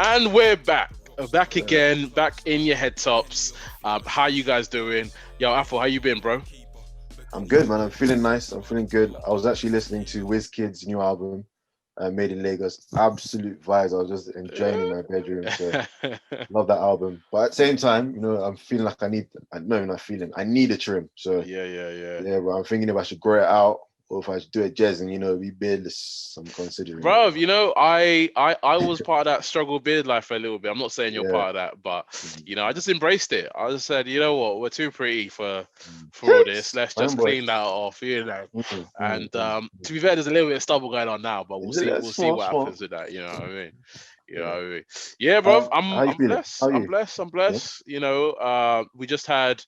And we're back. Back again, back in your head tops. How you guys doing? Yo, Afo, how you been, bro? I'm good, man. I'm feeling nice. I'm feeling good. I was actually listening to Kid's new album, Made in Lagos. Absolute vibes. I was just enjoying in my bedroom. So love that album. But at the same time, I'm feeling like no, not feeling. I need a trim. So Yeah. yeah, bro. I'm thinking if I should grow it out or if I should do a jazz and be beardless. I'm considering it. Bro, I was part of that struggle beard life for a little bit. I'm not saying you're Yeah. part of that, but Mhm. I just embraced it. I just said, you know what, we're too pretty for all this. Yes. Let's I just remember. clean that off. And Mm. to be fair, there's a little bit of stubble going on now, but we'll Is it see. that We'll see small, what small? happens with that. You know what I mean? You know Yeah. what I mean? Yeah, bro. How you I'm feeling? blessed. How are I'm you? blessed. I'm Yeah. blessed. We just had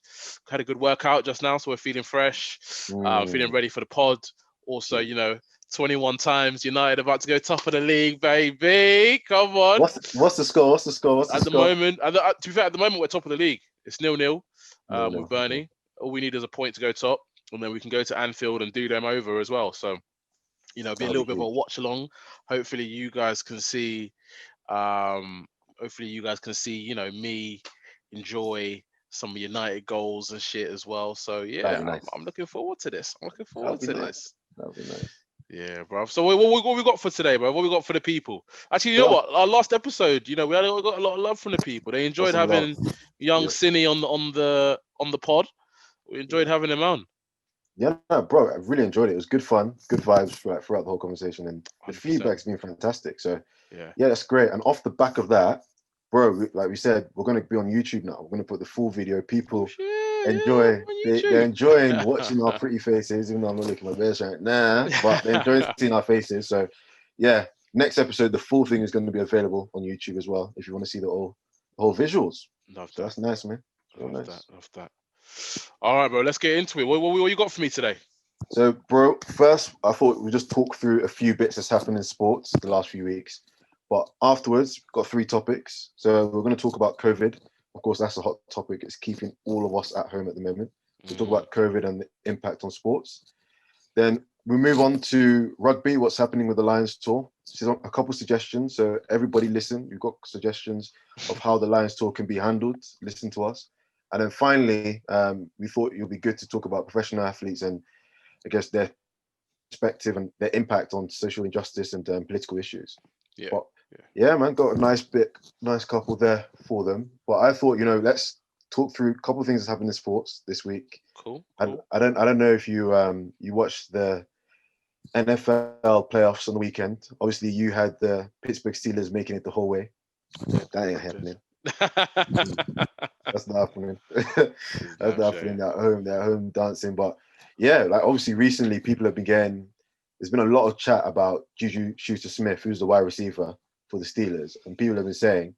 a good workout just now, so we're feeling fresh. Feeling Mm. ready for the pod. Also, Yeah. 21 times United about to go top of the league, baby. Come on. What's the score? What's the score? What's the At the score? moment, to be fair, at the moment we're top of the league. It's 0-0 No, with no. Okay. Burnley. All we need is a point to go top, and then we can go to Anfield and do them over as well. So, be a That'll little be bit of a peak. watch along. Hopefully, you guys can see. Um, hopefully, you guys can see. Me enjoy some United goals and shit as well. So That'll yeah, be nice. I'm looking forward to this. I'm looking That'll forward be to nice. this. That'll be nice. Yeah, bro. So what we got for today, bro? What we got for the people? Actually, you know So what? Our last episode, we got a lot of love from the people. They got enjoyed some love. having young Yeah. Cinny on the pod. We enjoyed Yeah. having him on. Yeah, no, bro. I really enjoyed it. It was good fun, good vibes throughout the whole conversation, and the 100%. feedback's been fantastic. So Yeah. yeah, that's great. And off the back of that, bro, like we said, we're gonna be on YouTube now. We're gonna put the full video. Oh People shit! Yeah, enjoy. we're on They're enjoying watching our pretty faces, even though I'm not looking my best right now. But they're enjoying YouTube. seeing our faces. So yeah, next episode, the full thing is going to be available on YouTube as well. If you want to see the whole visuals. Love So that. that's nice, man. Real Love that. nice. Love that. All right, bro. Let's get into it. What you got for me today? So, bro, first I thought we'd just talk through a few bits that's happened in sports the last few weeks. But afterwards, got three topics. So we're going to talk about COVID. Of course, that's a hot topic. It's keeping all of us at home at the moment. So talk Mm, about COVID and the impact on sports. Then we move on to rugby, what's happening with the Lions tour. So a couple suggestions. So everybody listen. You've got suggestions of how the Lions tour can be handled. Listen to us. And then finally, we thought it would be good to talk about professional athletes and I guess their perspective and their impact on social injustice and political issues. yeah. But Yeah. yeah, man, got a nice couple there for them. But I thought, let's talk through a couple of things that's happened in sports this week. Cool. And Cool. I don't know if you watched the NFL playoffs on the weekend. Obviously, you had the Pittsburgh Steelers making it the whole way. I did. That ain't I did. happening. That's not happening. It's That's damn not happening shame. at home. They're at home dancing. But yeah, like obviously recently people have been getting there's been a lot of chat about Juju Schuster Smith, who's the wide receiver for the Steelers. And people have been saying,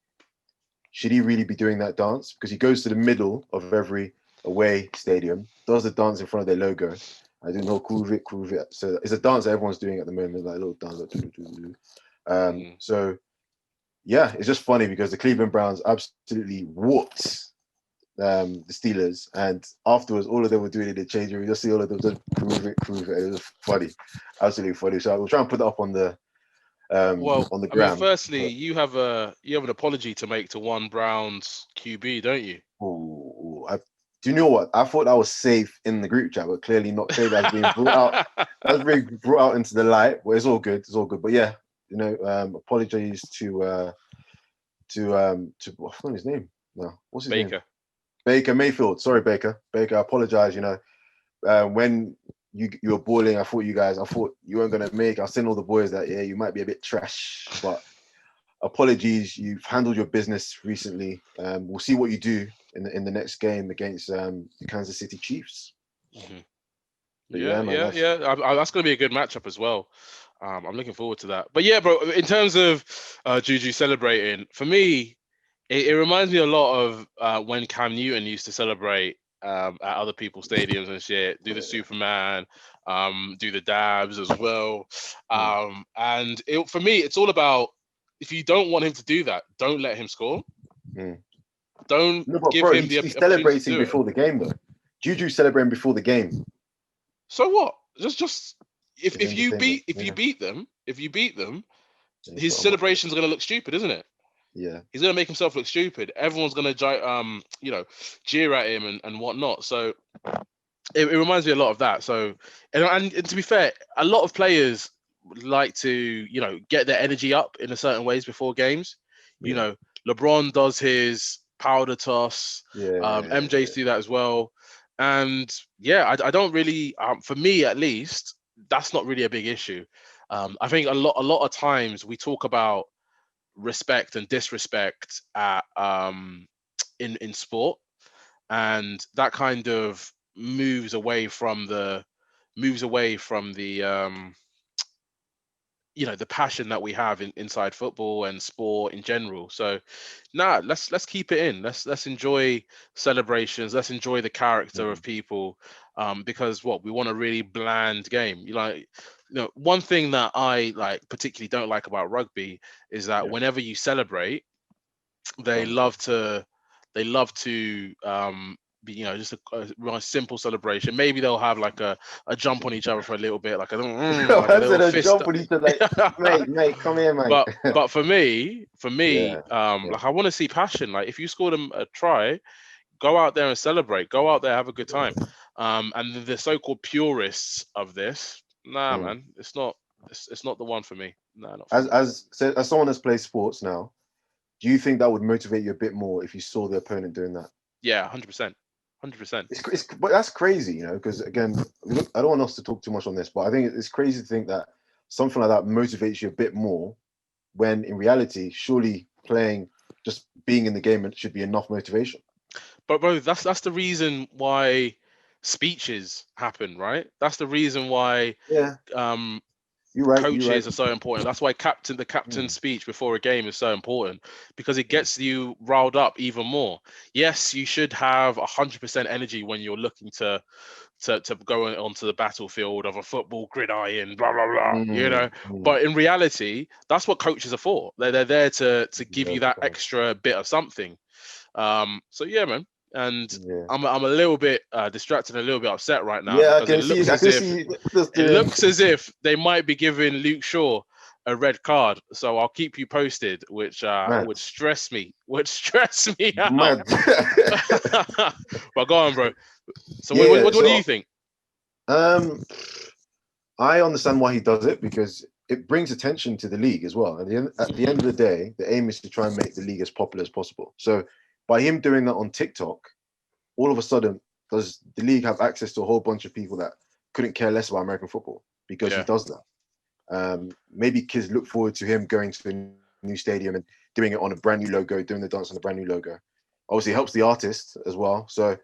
should he really be doing that dance? Because he goes to the middle of every away stadium, does the dance in front of their logo. I do know, groove it, groove it. So it's a dance that everyone's doing at the moment, like a little dance. Mm. So yeah, it's just funny because the Cleveland Browns absolutely whooped the Steelers, and afterwards, all of them were doing it in the change room. You just see all of them just prove it. It was funny, absolutely funny. So I will try and put that up Well, on the I mean, gram. firstly, But you have an apology to make to one Browns QB, don't you? do you know what? I thought that was safe in the group chat, but clearly not. Clearly, that's being brought out. That's being brought out into the light. Well, it's all good. It's all good. But yeah, apologies to what's his name? No, what's his name? Baker. Baker Mayfield. Sorry, Baker. Baker, I apologize. When you were balling, I thought you weren't gonna make. I was telling all the boys that yeah, you might be a bit trash, but apologies. You've handled your business recently. We'll see what you do in the next game against the Kansas City Chiefs. Hmm. But Yeah, yeah, man, yeah, yeah. That's going to be a good matchup as well. I'm looking forward to that. But yeah, bro, in terms of Juju celebrating, for me, it reminds me a lot of when Cam Newton used to celebrate at other people's stadiums and shit, do the Superman, do the dabs as well. mm, For me, it's all about if you don't want him to do that, don't let him score. mm. Don't No, but give bro, him the he's opportunity to celebrating do it. before the game though. Juju celebrating before the game So what? Just if is if you entertainment. beat if you Yeah, beat them, if you beat them, yeah, his so much. celebration's gonna look stupid, isn't it? Yeah. He's gonna make himself look stupid. Everyone's gonna jeer at him and whatnot. So it reminds me a lot of that. So and to be fair, a lot of players like to get their energy up in a certain ways before games. You Yeah. know, LeBron does his powder toss. Yeah. MJ's do that as well. And yeah, I don't really, for me at least, that's not really a big issue. I think a lot of times we talk about respect and disrespect at in sport, and that kind of moves away from the the passion that we have inside football and sport in general. So let's keep it in. Let's enjoy celebrations. Let's enjoy the character Mhm. of people, because what we want a really bland game. One thing that I particularly don't like about rugby is that Yeah. whenever you celebrate, they Drama. love to be, just a real simple celebration. Maybe they'll have like a jump on each other for a little bit, like like a I little said a fist. jump on each other, like, mate, come here, mate. But for me, Yeah. Yeah. like I want to see passion. Like if you scored a try, go out there and celebrate. Go out there, have a good time. And the so-called purists of this, nah, Mm. man, it's not the one for me. Nah, not for As me. as someone that's played sports now, do you think that would motivate you a bit more if you saw the opponent doing that? Yeah, 100%, 100%. But that's crazy, because again, look, I don't want us to talk too much on this, but I think it's crazy to think that something like that motivates you a bit more when in reality, surely playing, just being in the game, it should be enough motivation. But bro, that's the reason why speeches happen, right? That's the reason why Yeah, um you're right. You're right. coaches are so important. That's why the captain's Mm, speech before a game is so important, because it mm, gets you riled up even more. Yes, you should have 100% energy when you're looking to go onto the battlefield of a football gridiron, blah blah blah. mm, mm. But in reality, that's what coaches are for. They're there to give Yeah, you that extra bit of something. So yeah, man. And yeah, I'm a little bit distracted and a little bit upset right now, yeah. I because can see. I can see just it doing. looks as if they might be giving Luke Shaw a red card. So I'll keep you posted, which Mad, would stress me, would stress me out. mad. But go on, bro. So Yeah. what do you So, think? um, I understand why he does it because it brings attention to the league as well. At the end of the day, the aim is to try and make the league as popular as possible. So by him doing that on TikTok, all of a sudden, does the league have access to a whole bunch of people that couldn't care less about American football because he Yeah, does that? Maybe kids look forward to him going to a new stadium and doing it on a brand new logo, doing the dance on a brand new logo. Obviously, it helps the artist as well. So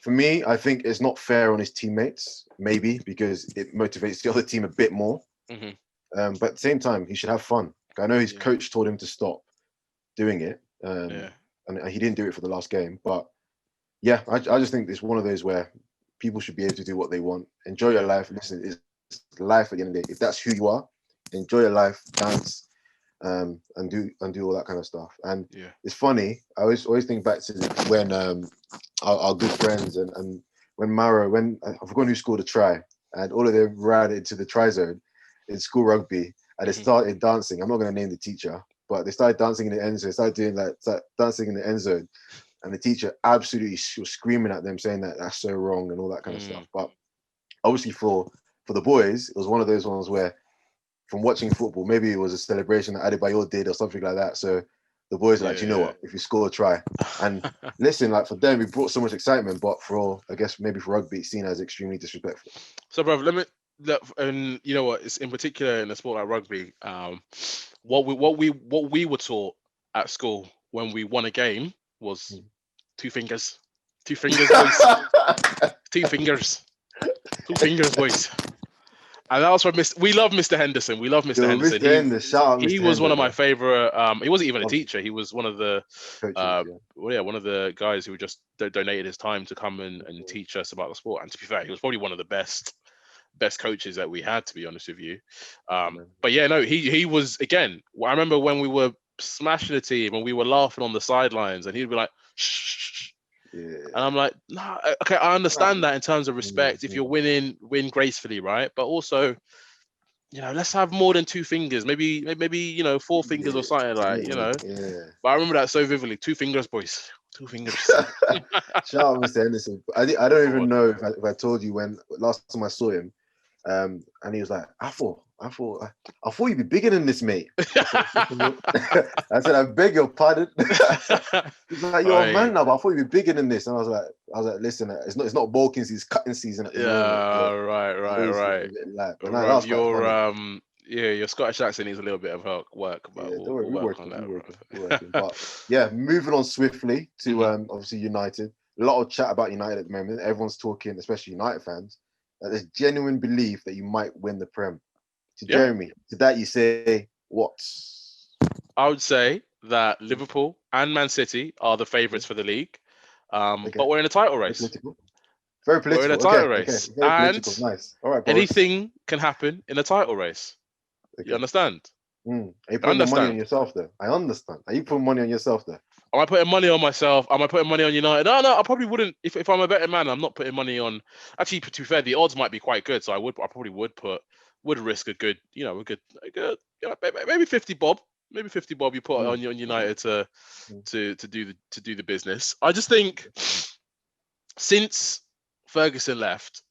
for me, I think it's not fair on his teammates, maybe because it motivates the other team a bit more. hmm But at the same time, he should have fun. I know his yeah, coach told him to stop doing it, yeah. and he didn't do it for the last game. But yeah, I just think it's one of those where people should be able to do what they want, enjoy your Yeah, life. Listen, it's life at the end of the day. If that's who you are, enjoy your life, dance, and do all that kind of stuff. And yeah. it's funny. I always think back to when our good friends and when Maro, when I forgot who scored a try, and all of them ran into the try zone in school rugby, and they hmm started dancing. I'm not going to name the teacher, but they started dancing in the end zone. They started doing like dancing in the end zone, and the teacher absolutely was screaming at them, saying that that's so wrong and all that kind of Mm. stuff. But obviously for the boys, it was one of those ones where from watching football, maybe it was a celebration that Adebayor did or something like that. So the boys are like, Yeah, you know what? If you score a try, and yeah. listen, like for them, it brought so much excitement. But I guess maybe for rugby, it's seen as extremely disrespectful. So, bro, and you know what? It's in particular in a sport like rugby. What we were taught at school when we won a game was two fingers, two fingers, boys, two fingers, two fingers, boys. And that was from Mr. We love Mr. Henderson. We love Mr. Yo, Henderson. Mr. Hender, shout out He Mr. was one Hender, of my man. favorite. He wasn't even a Love teacher. He was one of the coaches, yeah. well, yeah, one of the guys who just donated his time to come and teach us about the sport. And to be fair, he was probably one of the best coaches that we had, to be honest with you. But yeah, no, he was, again. I remember when we were smashing the team and we were laughing on the sidelines, and he'd be like, shh. Yeah. And I'm like, nah, okay, I understand that in terms of respect. If you're winning, win gracefully, right? But also, let's have more than two fingers. Maybe four fingers or something like. Yeah. But I remember that so vividly. Two fingers, boys. Two fingers. Shout out Mr. Henderson. I don't Come even on. know if I told you when last time I saw him, and he was like, I thought you'd be bigger than this, mate. I said, I beg your pardon. He's like, you're a man Right. now, but I thought you'd be bigger than this. And I was like, listen, it's not bulking season, it's cutting season at the moment. Yeah, So obviously, right. but no, that Bruv, was quite funny. your Scottish accent needs a little bit of work, but Yeah, don't worry, we'll we're work on working, that, we're working, we're bruv. working. But yeah, moving on swiftly to Mhm. obviously United. A lot of chat about United at the moment. Everyone's talking, especially United fans, that there's genuine belief that you might win the Prem. To Yeah, Jeremy, to that you say what? I would say that Liverpool and Man City are the favourites for the league, Okay, but we're in a title very race. political. Very We're in a political. title Okay, race, very and political. Nice. All right, Boris. anything can happen in a title race. You Okay. understand? Are you You putting the money on understand? yourself there? I understand. Are you putting money on yourself there? Am I putting money on myself? Am I putting money on United? No, I probably wouldn't. If I'm a better man, I'm not putting money on. Actually, to be fair, the odds might be quite good, so I probably would risk a good, maybe 50 bob, maybe 50 bob. You put Mm, on United to mm, do the business. I just think since Ferguson left,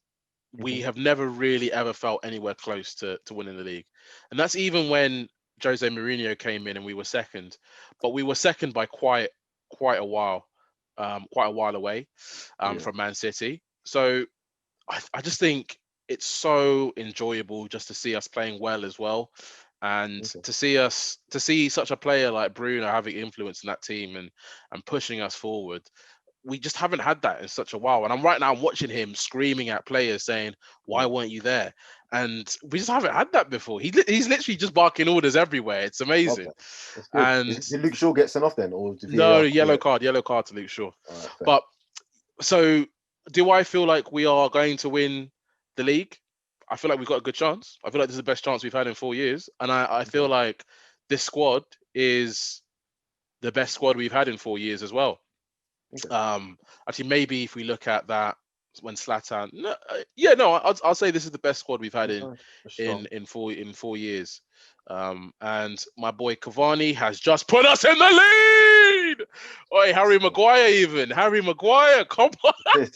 we mhm. have never really ever felt anywhere close to winning the league, and that's even when Jose Mourinho came in and we were second, but we were second by quite a while, quite a while away Yeah. from Man City. So I just think it's so enjoyable just to see us playing well as well, and Okay. to see such a player like Bruno having influence in that team and pushing us forward. We just haven't had that in such a while. And I'm watching him screaming at players saying, "Why Mm. weren't you there?" And we just haven't had that before. He's literally just barking orders everywhere. It's Love amazing. that. That's good. And Did Luke Shaw get sent off then, or did no, VAR call it? yellow card to Luke Shaw. All right, fair. But so do I feel like we are going to win the league? I feel like we've got a good chance. I feel like this is the best chance we've had in 4 years. And I feel Okay. like this squad is the best squad we've had in 4 years as well. Okay. Actually, maybe if we look at that when Zlatan, no, yeah, no, I'll say this is the best squad we've had Nice. That's strong. in 4 years. And my boy Cavani has just put us in the lead. Oi, Harry Maguire, come on. Yes.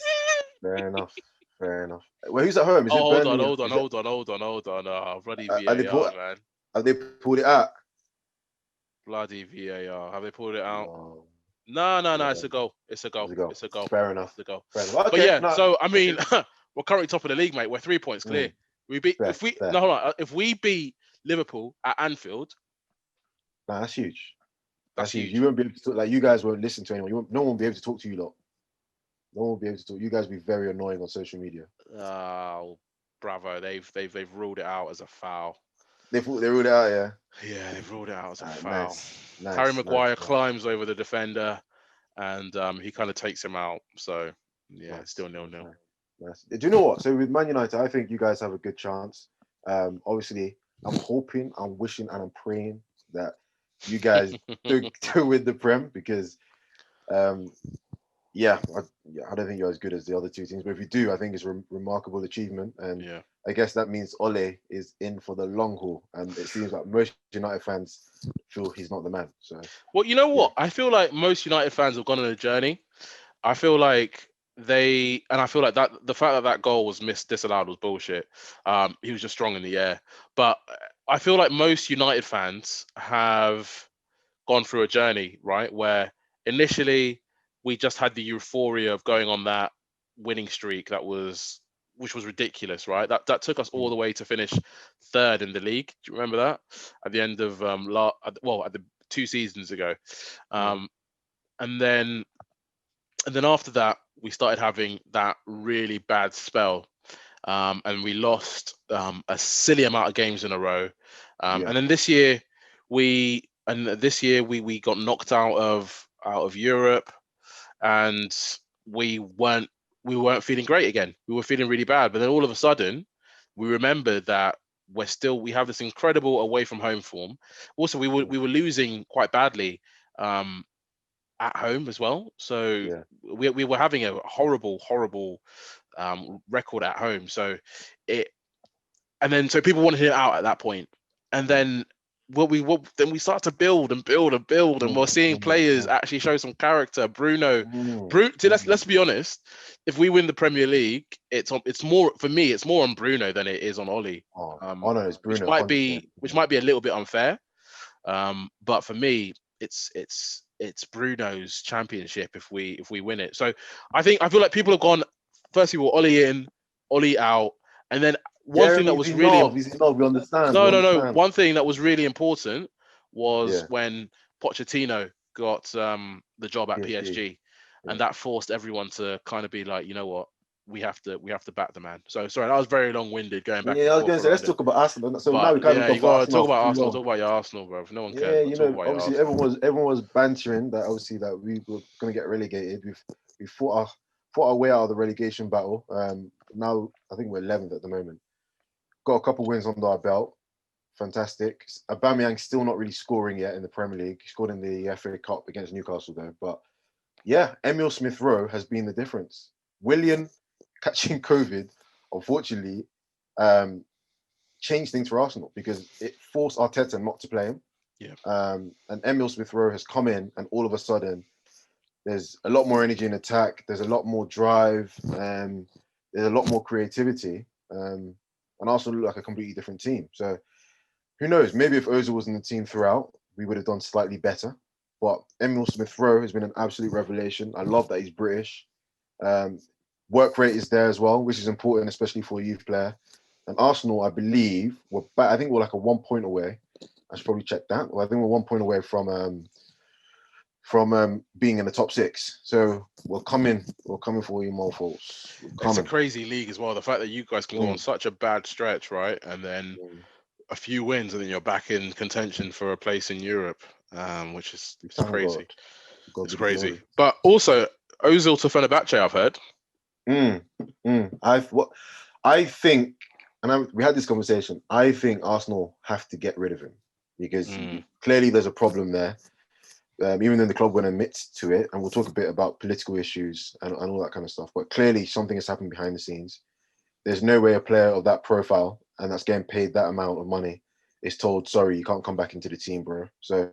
Fair enough. Fair enough. Well, who's at home? Is Oh, it Burnley? Is it? hold on. Oh, bloody Have they VAR, pulled? man. Have they pulled it out? Bloody VAR. Have they pulled it out? No. No. It's No. a goal. It's a goal. Let's go. It's a goal. Fair It's enough. a goal. Fair enough. But Okay. yeah, No. so I That's mean, good. we're currently top of the league, mate. We're 3 points clear. Mm, We beat fair. if we Fair. no hold on. If we beat Liverpool at Anfield, Nah, that's huge. that's That's huge. You huge. won't be able to talk, like you guys won't listen to anyone. No one will be able to talk to you lot. No one will be able to talk. You guys will be very annoying on social media. Oh, bravo! They've ruled it out as a foul. They thought they ruled it out, yeah. Yeah, they've ruled it out as a foul. Nice, Harry nice, nice, Maguire nice, climbs over the defender and he kind of takes him out. So yeah, nice, still 0-0. nice, nice. Do you know what? So with Man United, I think you guys have a good chance. Obviously, I'm hoping, I'm wishing, and I'm praying that you guys do win the Prem because, um, I don't think you're as good as the other two teams. But if you do, I think it's a remarkable achievement, and Yeah. I guess that means Ole is in for the long haul. And it seems like most United fans feel he's not the man. So Well, you know yeah, what? I feel like most United fans have gone on a journey. I feel like I feel like that the fact that that goal was disallowed was bullshit. He was just strong in the air, but I feel like most United fans have gone through a journey, right? Where initially we just had the euphoria of going on that winning streak which was ridiculous, right? That took us all mm, the way to finish third in the league. Do you remember that? At the end of at the 2 seasons ago. yeah, Um, and then after that we started having that really bad spell, and we lost a silly amount of games in a row. yeah. And then this year we got knocked out of Europe, and we weren't we weren't feeling great again. We were feeling really bad, but then all of a sudden we remembered that we have this incredible away from home form. Also, Mm, we were losing quite badly um, at home as well. So yeah. we were having a horrible record at home. So it and then so people wanted him out at that point, and then then we start to build and build and build, and we're seeing players actually show some character. Let's be honest. If we win the Premier League, it's more for me. It's more on Bruno than it is on Ollie. No, it's Bruno. Which might be a little bit unfair. But for me, it's Bruno's championship if we win it. So I feel like people have gone. First of all, Ollie in, Ollie out, and then one thing that was really we understand. No. One thing that was really important was when Pochettino got the job at PSG, and that forced everyone to kind of be like, you know what, we have to back the man. So sorry, that was very long-winded going back. Yeah, I was going to say let's talk about Arsenal. So now we you got to talk about Arsenal. Talk about your Arsenal, bro. If no one cares. Yeah, obviously everyone was bantering that obviously that we were going to get relegated. We fought our way out of the relegation battle. Now I think we're 11th at the moment. Got a couple wins under our belt. Fantastic. Aubameyang's still not really scoring yet in the Premier League. He scored in the FA Cup against Newcastle though. But yeah, Emile Smith-Rowe has been the difference. Willian catching COVID, unfortunately, changed things for Arsenal because it forced Arteta not to play him. Yeah. And Emile Smith-Rowe has come in, and all of a sudden, there's a lot more energy in attack. There's a lot more drive. There's a lot more creativity. And Arsenal look like a completely different team. So who knows? Maybe if Ozil was in the team throughout, we would have done slightly better. But Emile Smith-Rowe has been an absolute revelation. I love that he's British. Work rate is there as well, which is important, especially for a youth player. And Arsenal, I believe, I think we're like a 1 point away. I should probably check that. Well, I think we're 1 point away from being in the top 6. So we're coming for you, Morphals. It's a crazy league as well. The fact that you guys can go on such a bad stretch, right? And then a few wins, and then you're back in contention for a place in Europe, which is crazy. It's crazy. But also, Ozil to Fenerbahce, I've heard. I think, and we had this conversation. I think Arsenal have to get rid of him because clearly there's a problem there. Even though the club won't admit to it, and we'll talk a bit about political issues and all that kind of stuff. But clearly something has happened behind the scenes. There's no way a player of that profile and that's getting paid that amount of money is told, sorry, you can't come back into the team, bro. So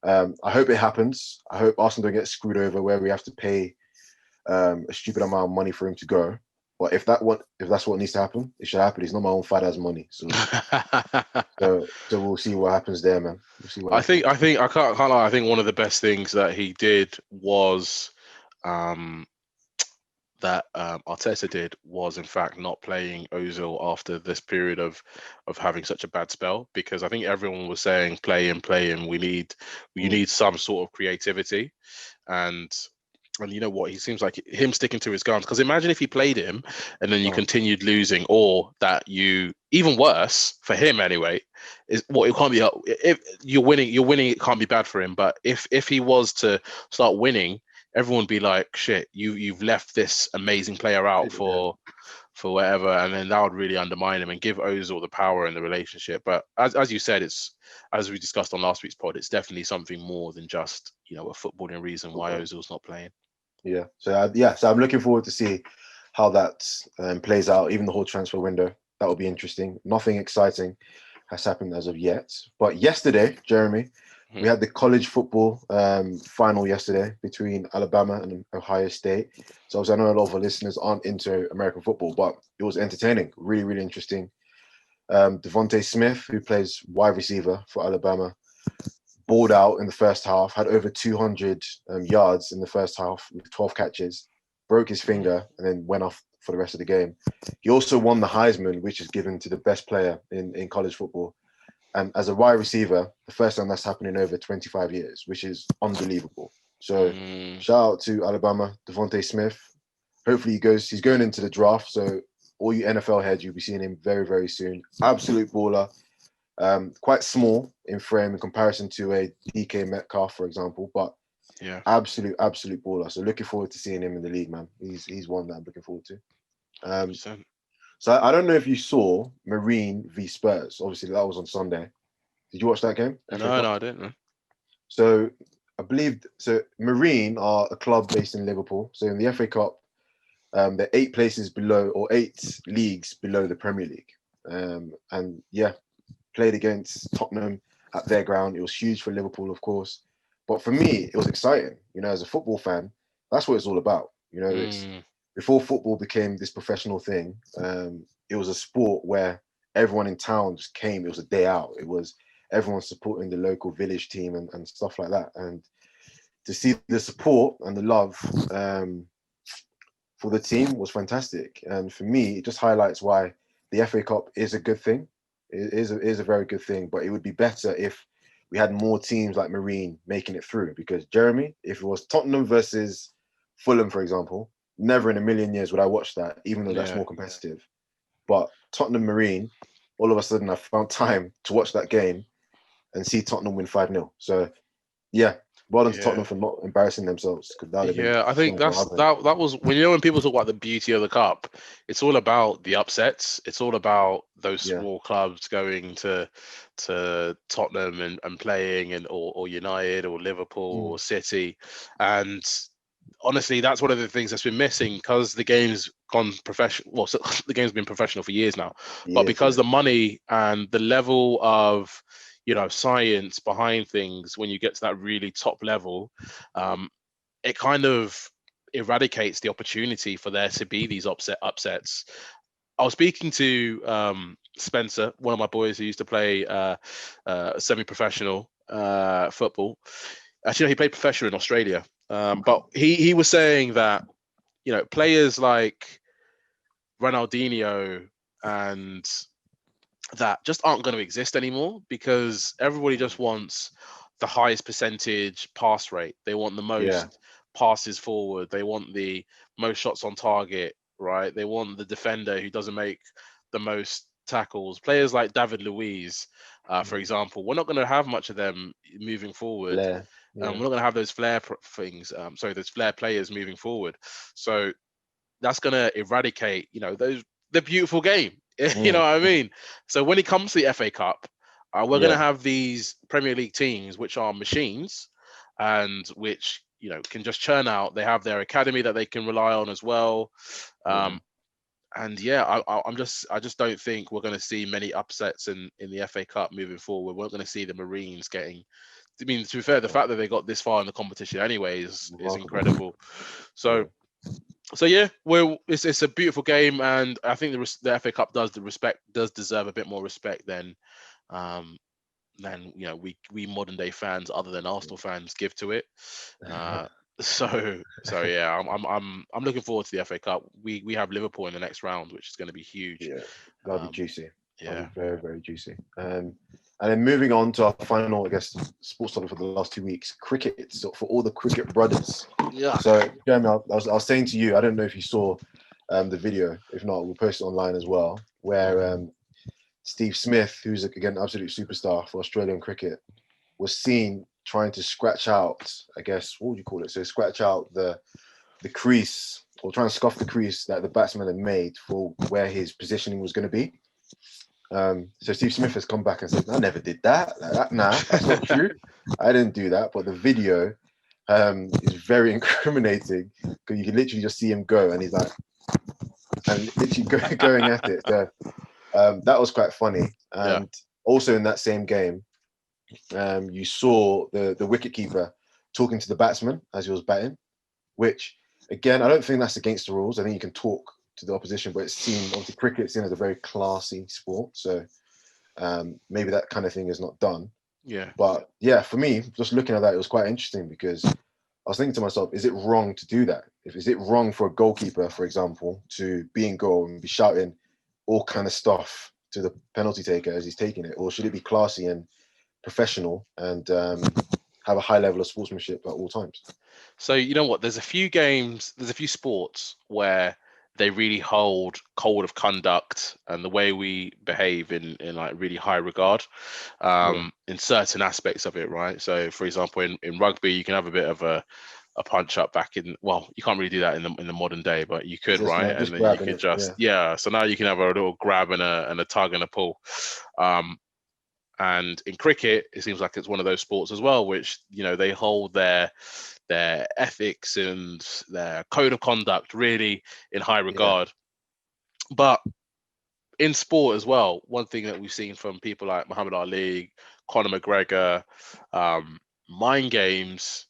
I hope it happens. I hope Arsenal don't get screwed over where we have to pay a stupid amount of money for him to go. But if that's what needs to happen, it should happen. It's not my own father's money, so we'll see what happens there, man. We'll see what I can't lie. I think one of the best things that he did was that Arteta did was in fact not playing Ozil after this period of having such a bad spell, because I think everyone was saying play him. We need some sort of creativity, and you know what? He seems like him sticking to his guns. Because imagine if he played him and then you continued losing, or that you, even worse for him anyway, is what it can't be. If you're winning, it can't be bad for him. But if he was to start winning, everyone would be like, shit, you've left this amazing player out for whatever, and then that would really undermine him and give Ozil the power in the relationship. But as you said, it's, as we discussed on last week's pod, it's definitely something more than just, a footballing reason why Ozil's not playing. Yeah. So I'm looking forward to see how that plays out. Even the whole transfer window, that will be interesting. Nothing exciting has happened as of yet. But yesterday, Jeremy, we had the college football final yesterday between Alabama and Ohio State. So I know a lot of our listeners aren't into American football, but it was entertaining. Really, really interesting. Devontae Smith, who plays wide receiver for Alabama, balled out in the first half, had over 200 yards in the first half with 12 catches, broke his finger, and then went off for the rest of the game. He also won the Heisman, which is given to the best player in college football. And as a wide receiver, the first time that's happened in over 25 years, which is unbelievable. So shout out to Alabama, Devontae Smith. Hopefully he's going into the draft. So all you NFL heads, you'll be seeing him very, very soon. Absolute baller. Quite small in frame in comparison to a DK Metcalf, for example, but absolute baller. So looking forward to seeing him in the league, man. He's one that I'm looking forward to. So I don't know if you saw Marine v Spurs. Obviously, that was on Sunday. Did you watch that game? No, I didn't. So I believe Marine are a club based in Liverpool. So in the FA Cup, they're 8 places below, or 8 leagues below the Premier League. And yeah, played against Tottenham at their ground. It was huge for Liverpool, of course. But for me, it was exciting. You know, as a football fan, that's what it's all about. You know, it's Mm, before football became this professional thing. It was a sport where everyone in town just came. It was a day out. It was everyone supporting the local village team and stuff like that. And to see the support and the love for the team was fantastic. And for me, it just highlights why the FA Cup is a good thing. It is a very good thing, but it would be better if we had more teams like Marine making it through. Because Jeremy, if it was Tottenham versus Fulham, for example, never in a million years would I watch that, even though that's yeah. more competitive. But Tottenham Marine, all of a sudden I found time to watch that game and see Tottenham win 5-0. So yeah, well done to Yeah. Tottenham for not embarrassing themselves, because that would have been Yeah, I think shame for that's others. that was when people talk about the beauty of the cup, it's all about the upsets. It's all about those Yeah. small clubs going to Tottenham and playing or United or Liverpool Mm. or City. And honestly, that's one of the things that's been missing because the game's gone professional. Well, so the game's been professional for years now, but Years, because yeah. the money and the level of science behind things, when you get to that really top level, um, it kind of eradicates the opportunity for there to be these upsets. I was speaking to Spencer, one of my boys who used to play semi-professional football. Actually, no, he played professional in Australia. But he was saying that players like Ronaldinho and that just aren't going to exist anymore because everybody just wants the highest percentage pass rate. They want the Yeah. most passes forward. They want the most shots on target, right? They want the defender who doesn't make the most tackles. Players like David Luiz, for Mm. example, we're not going to have much of them moving forward. Blair. We're Yeah. not going to have those things. Those flair players moving forward. So that's going to eradicate, the beautiful game. You know Mm. what I mean? So when it comes to the FA Cup, we're going to Yeah. have these Premier League teams, which are machines and which, can just churn out. They have their academy that they can rely on as well. Yeah. And yeah, I just don't think we're going to see many upsets in the FA Cup moving forward. We're not going to see the Marines getting. I mean, to be fair, the fact that they got this far in the competition anyway is Remarkable. incredible. Yeah. So yeah, well, it's a beautiful game, and I think the FA Cup does deserve a bit more respect um than we modern day fans, other than Arsenal fans, give to it. Uh, so yeah, I'm looking forward to the FA Cup. We have Liverpool in the next round, which is going to be huge. Yeah. That'll be Um, juicy. That'll yeah, be very, very juicy. And then moving on to our final, I guess, sports topic for the last 2 weeks, cricket. So for all the cricket brothers. yeah, So, Jeremy, I was saying to you, I don't know if you saw the video. If not, we'll post it online as well, where Steve Smith, who's again an absolute superstar for Australian cricket, was seen trying to scratch out, I guess, what would you call it? So scratch out the crease, or trying to scuff the crease that the batsman had made for where his positioning was going to be. So Steve Smith has come back and said, "I never did that. Nah, that's not true. I didn't do that." But the video is very incriminating because you can literally just see him go, and he's like, and literally going at it. So that was quite funny. yeah, And also in that same game, you saw the wicket keeper talking to the batsman as he was batting, which again, I don't think that's against the rules. I think you can talk to the opposition, but it's seen, obviously cricket's seen as a very classy sport. So maybe that kind of thing is not done. yeah. But yeah, for me, just looking at that, it was quite interesting because I was thinking to myself, is it wrong to do that? Is it wrong for a goalkeeper, for example, to be in goal and be shouting all kind of stuff to the penalty taker as he's taking it? Or should it be classy and professional and have a high level of sportsmanship at all times? So you know what? There's a few sports where they really hold code of conduct and the way we behave in like really high regard, Yeah. in certain aspects of it, right? So for example, in rugby, you can have a bit of a punch up back in. Well, you can't really do that in the modern day, but you could, Just right? no, And just then you grabbing could it. just, Yeah. yeah. So now you can have a little grab and a tug and a pull. Um, and in cricket, it seems like it's one of those sports as well, which they hold their ethics and their code of conduct really in high Yeah. regard. But in sport as well, one thing that we've seen from people like Muhammad Ali, Conor McGregor, mind games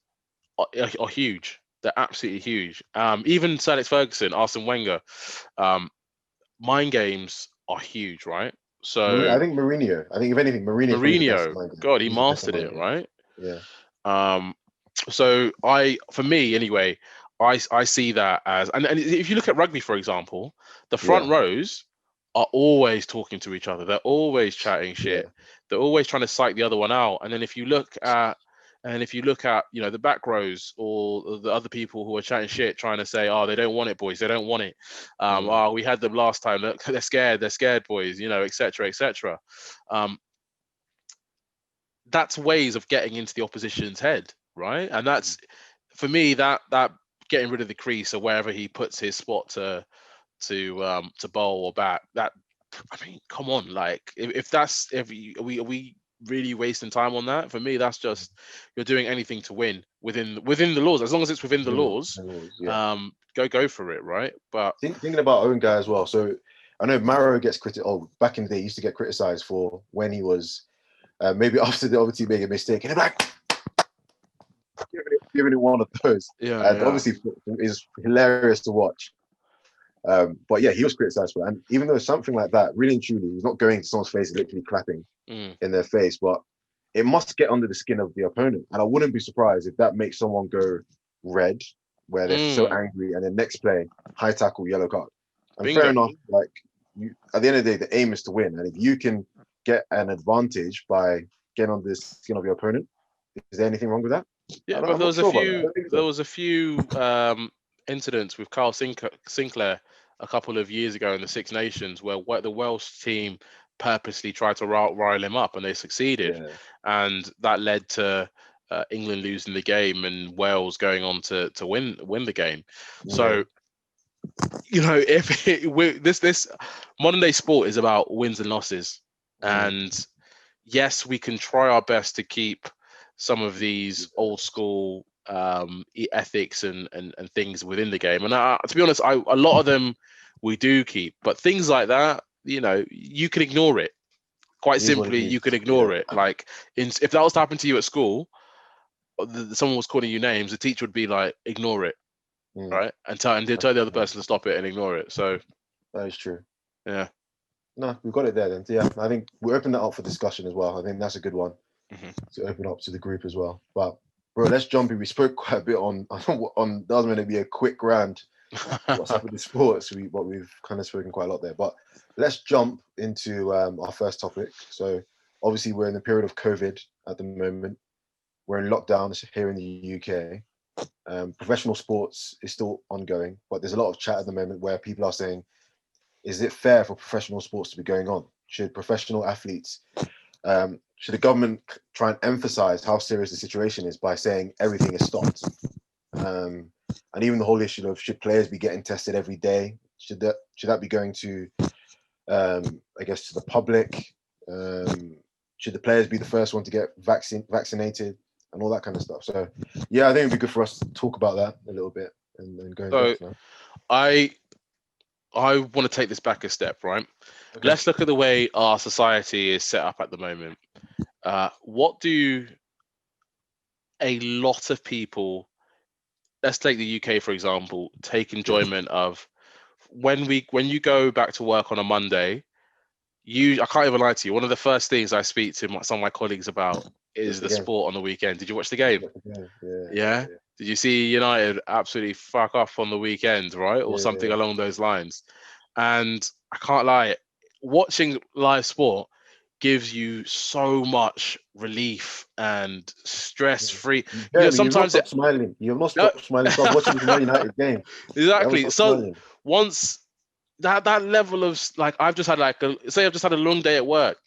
are huge. They're absolutely huge. Even Sir Alex Ferguson, Arsene Wenger, mind games are huge, right? I So think Mourinho. I think if anything, Mourinho is probably the best Mourinho, mind game. God, he He's the best at mastered mind it, games. right? Yeah. Um, so for me anyway, I see that as, and if you look at rugby, for example, the front Yeah. rows are always talking to each other. They're always chatting Yeah. shit. They're always trying to psych the other one out. And then if you look at, the back rows or the other people who are chatting shit, trying to say, oh, they don't want it, boys. They don't want it. Oh, we had them last time. Look, they're scared. They're scared, boys. Etc. Etc. That's ways of getting into the opposition's head, right? And that's, for me, that getting rid of the crease or wherever he puts his spot to bowl or bat. That, I mean, come on, like are we really wasting time on that? For me, that's just, you're doing anything to win within the laws. As long as it's within the laws, Yeah. go for it, right? But Thinking about our own guy as well. So I know Maro gets back in the day, he used to get criticized for when he was maybe after the other team made a mistake, and they're like giving it one of those. And yeah, obviously, it's hilarious to watch. But yeah, he was criticized for that. And even though something like that, really and truly, he's not going to someone's face and literally clapping in their face, but it must get under the skin of the opponent. And I wouldn't be surprised if that makes someone go red, where they're so angry, and then next play, high tackle, yellow card. And bingo. fair enough, like at the end of the day, the aim is to win. And if you can get an advantage by getting under the skin of your opponent, is there anything wrong with that? Yeah, I'm but there not was a sure about that. I few don't think there so. was a few incidents with Carl Sinclair a couple of years ago in the Six Nations where the Welsh team purposely tried to rile him up, and they succeeded, Yeah. and that led to England losing the game and Wales going on to win the game. So if this modern day sport is about wins and losses, and yes, we can try our best to keep some of these old school ethics and things within the game. And to be honest, a lot of them we do keep, but things like that, you can ignore it. Quite It is what it simply, you can is. ignore it. Like, if that was to happen to you at school, someone was calling you names, the teacher would be like, ignore it, right? And tell the other person to stop it and ignore it. So That is true. yeah. No, we've got it there then. Yeah, I think we open that up for discussion as well. I think that's a good one to open up to the group as well. But bro, let's jump in. We spoke quite a bit on that was meant to be a quick round. What's happened in sports? We've kind of spoken quite a lot there. But let's jump into our first topic. So obviously we're in the period of COVID at the moment. We're in lockdown here in the UK. Professional sports is still ongoing, but there's a lot of chat at the moment where people are saying, is it fair for professional sports to be going on? Should professional athletes, should the government try and emphasize how serious the situation is by saying everything is stopped? And even the whole issue of, should players be getting tested every day? Should that be going to, I guess, to the public? Should the players be the first one to get vaccinated and all that kind of stuff? So yeah, I think it'd be good for us to talk about that a little bit and then go in depth now. I want to take this back a step, right? Okay. Let's look at the way our society is set up at the moment. What do a lot of people, let's take the UK for example, take enjoyment of when you go back to work on a Monday? I can't even lie to you, one of the first things I speak to some of my colleagues about is the sport on the weekend. Did you watch the game? Yeah. Did you see United absolutely fuck off on the weekend, right? Or something along those lines? And I can't lie, watching live sport gives you so much relief and stress-free. Sometimes you've not stopped smiling. You've not stopped smiling. Stop watching the Man United game. Exactly. So once that level of, like, I've just had a long day at work,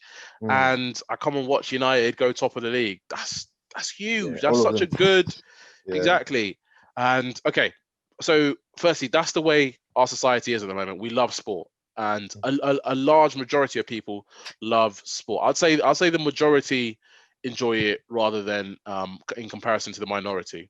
and I come and watch United go top of the league. That's huge. That's such a good. Exactly. And okay, so firstly, that's the way our society is at the moment. We love sport, and a large majority of people love sport. I'd say the majority enjoy it rather than in comparison to the minority.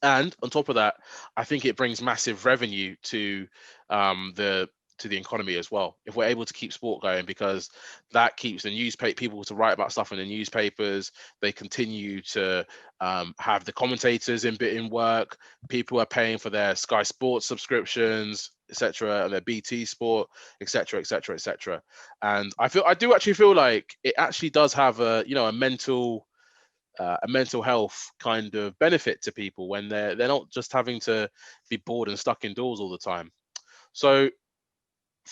And on top of that, I think it brings massive revenue to the to the economy as well. If we're able to keep sport going, because that keeps the newspaper people to write about stuff in the newspapers. They continue to have the commentators in work. People are paying for their Sky Sports subscriptions, etc., and their BT Sport, etc., etc., etc. And I do actually feel like it actually does have a a mental health kind of benefit to people when they're not just having to be bored and stuck indoors all the time. So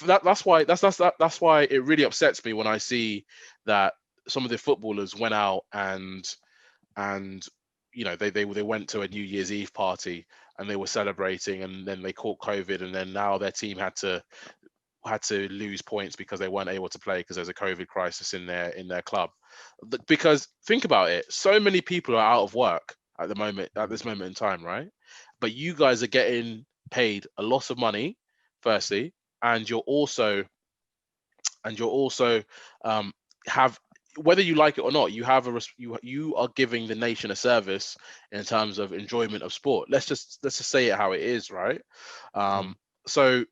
that's why it really upsets me when I see that some of the footballers went out and they went to a New Year's Eve party and they were celebrating, and then they caught COVID, and then now their team had to lose points because they weren't able to play because there's a COVID crisis in their club. Because think about it, so many people are out of work at this moment in time, right? But you guys are getting paid a lot of money, firstly, and you're also um, have, whether you like it or not, you are giving the nation a service in terms of enjoyment of sport. Let's just say it how it is, right? So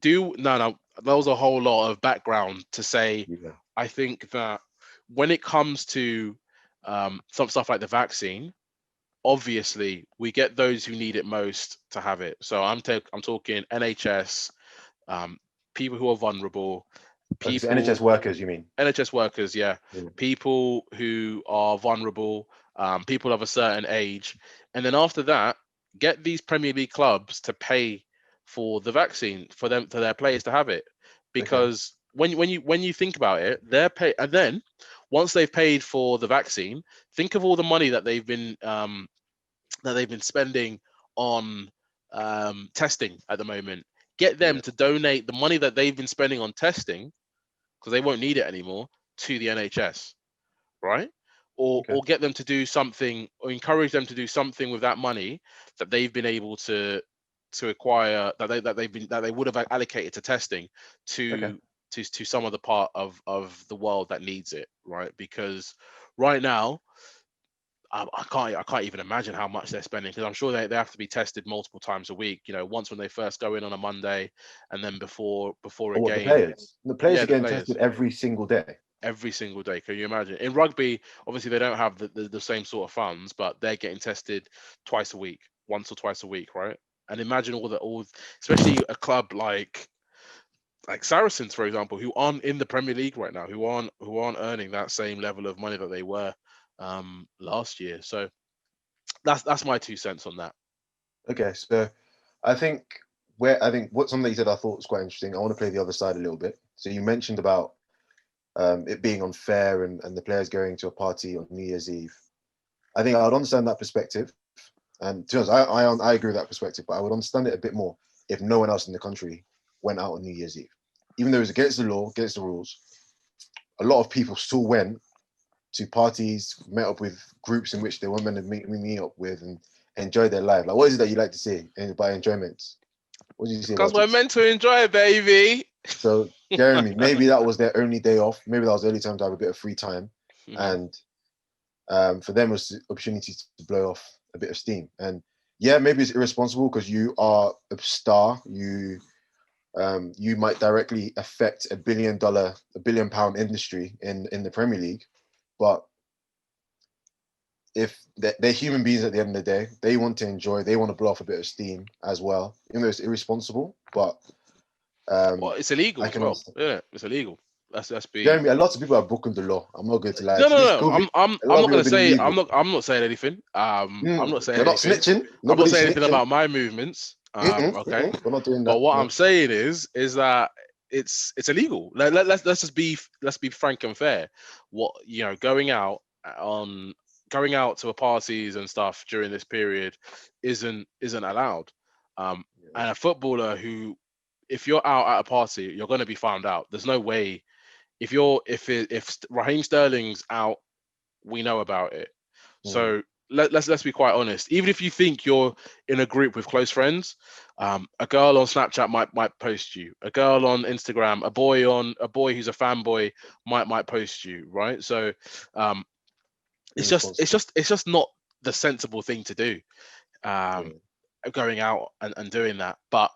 no, that was a whole lot of background to say. Yeah. I think that when it comes to some stuff like the vaccine, obviously we get those who need it most to have it. So I'm talking NHS, people who are vulnerable, Okay, so NHS workers, you mean? NHS workers, yeah, Yeah. people who are vulnerable, people of a certain age, and then after that, get these Premier League clubs to pay for the vaccine for their players to have it, because when you think about it, they're pay, and then once they've paid for the vaccine, think of all the money that they've been spending on testing at the moment. Get them to donate the money that they've been spending on testing, because they won't need it anymore, to the NHS, right? Or get them to do something, or encourage them to do something with that money that they've been able to acquire, that they would have allocated to testing to some other part of the world that needs it, right? Because right now, I can't even imagine how much they're spending, because I'm sure they have to be tested multiple times a week. Once when they first go in on a Monday, and then before a What, game. the players Yeah, are the getting players tested every single day. every single day. Can you imagine? In rugby, obviously they don't have the same sort of funds, but they're getting tested twice a week, once or twice a week, right? And imagine especially a club like Saracens, for example, who aren't in the Premier League right now, who aren't earning that same level of money that they were last year. So that's my 2 cents on that. Okay, so I think what something you said I thought was quite interesting. I want to play the other side a little bit. So you mentioned about it being unfair and the players going to a party on New Year's Eve. I think I would understand that perspective, and to be honest, I agree with that perspective. But I would understand it a bit more if no one else in the country went out on New Year's Eve, even though it was against the law, against the rules. A lot of people still went to parties, met up with groups in which they weren't meant to meet up with, and enjoy their life. Like, what is it that you like to say by enjoyment? What did you say Because about we're it? meant to enjoy, baby. So, Jeremy, maybe that was their only day off. Maybe that was the only time to have a bit of free time, and for them it was the opportunity to blow off a bit of steam. And yeah, maybe it's irresponsible because you are a star. You might directly affect a $1 billion industry in the Premier League, but if they're human beings at the end of the day, they want to enjoy, they want to blow off a bit of steam as well, even though it's irresponsible. But well, it's illegal I as can well. understand. Yeah, it's illegal. That's be. Jeremy, a lot of people are broken the law. I'm not going to lie. No, To no, this no. COVID, I'm a lot of not people gonna have been say. illegal. I'm not saying anything. I'm not saying We're not anything. snitching. I'm not Nobody's saying anything snitching. about my movements. Okay. We're not doing But that. what No. I'm saying is that it's illegal. Let's just be frank and fair. What going out to a parties and stuff during this period isn't allowed. And a footballer who, if you're out at a party, you're going to be found out. There's no way. If Raheem Sterling's out, we know about it. So let's be quite honest. Even if you think you're in a group with close friends, a girl on Snapchat might post you. A girl on Instagram, a boy who's a fanboy might post you, right? So it's just not the sensible thing to do. Going out and doing that. But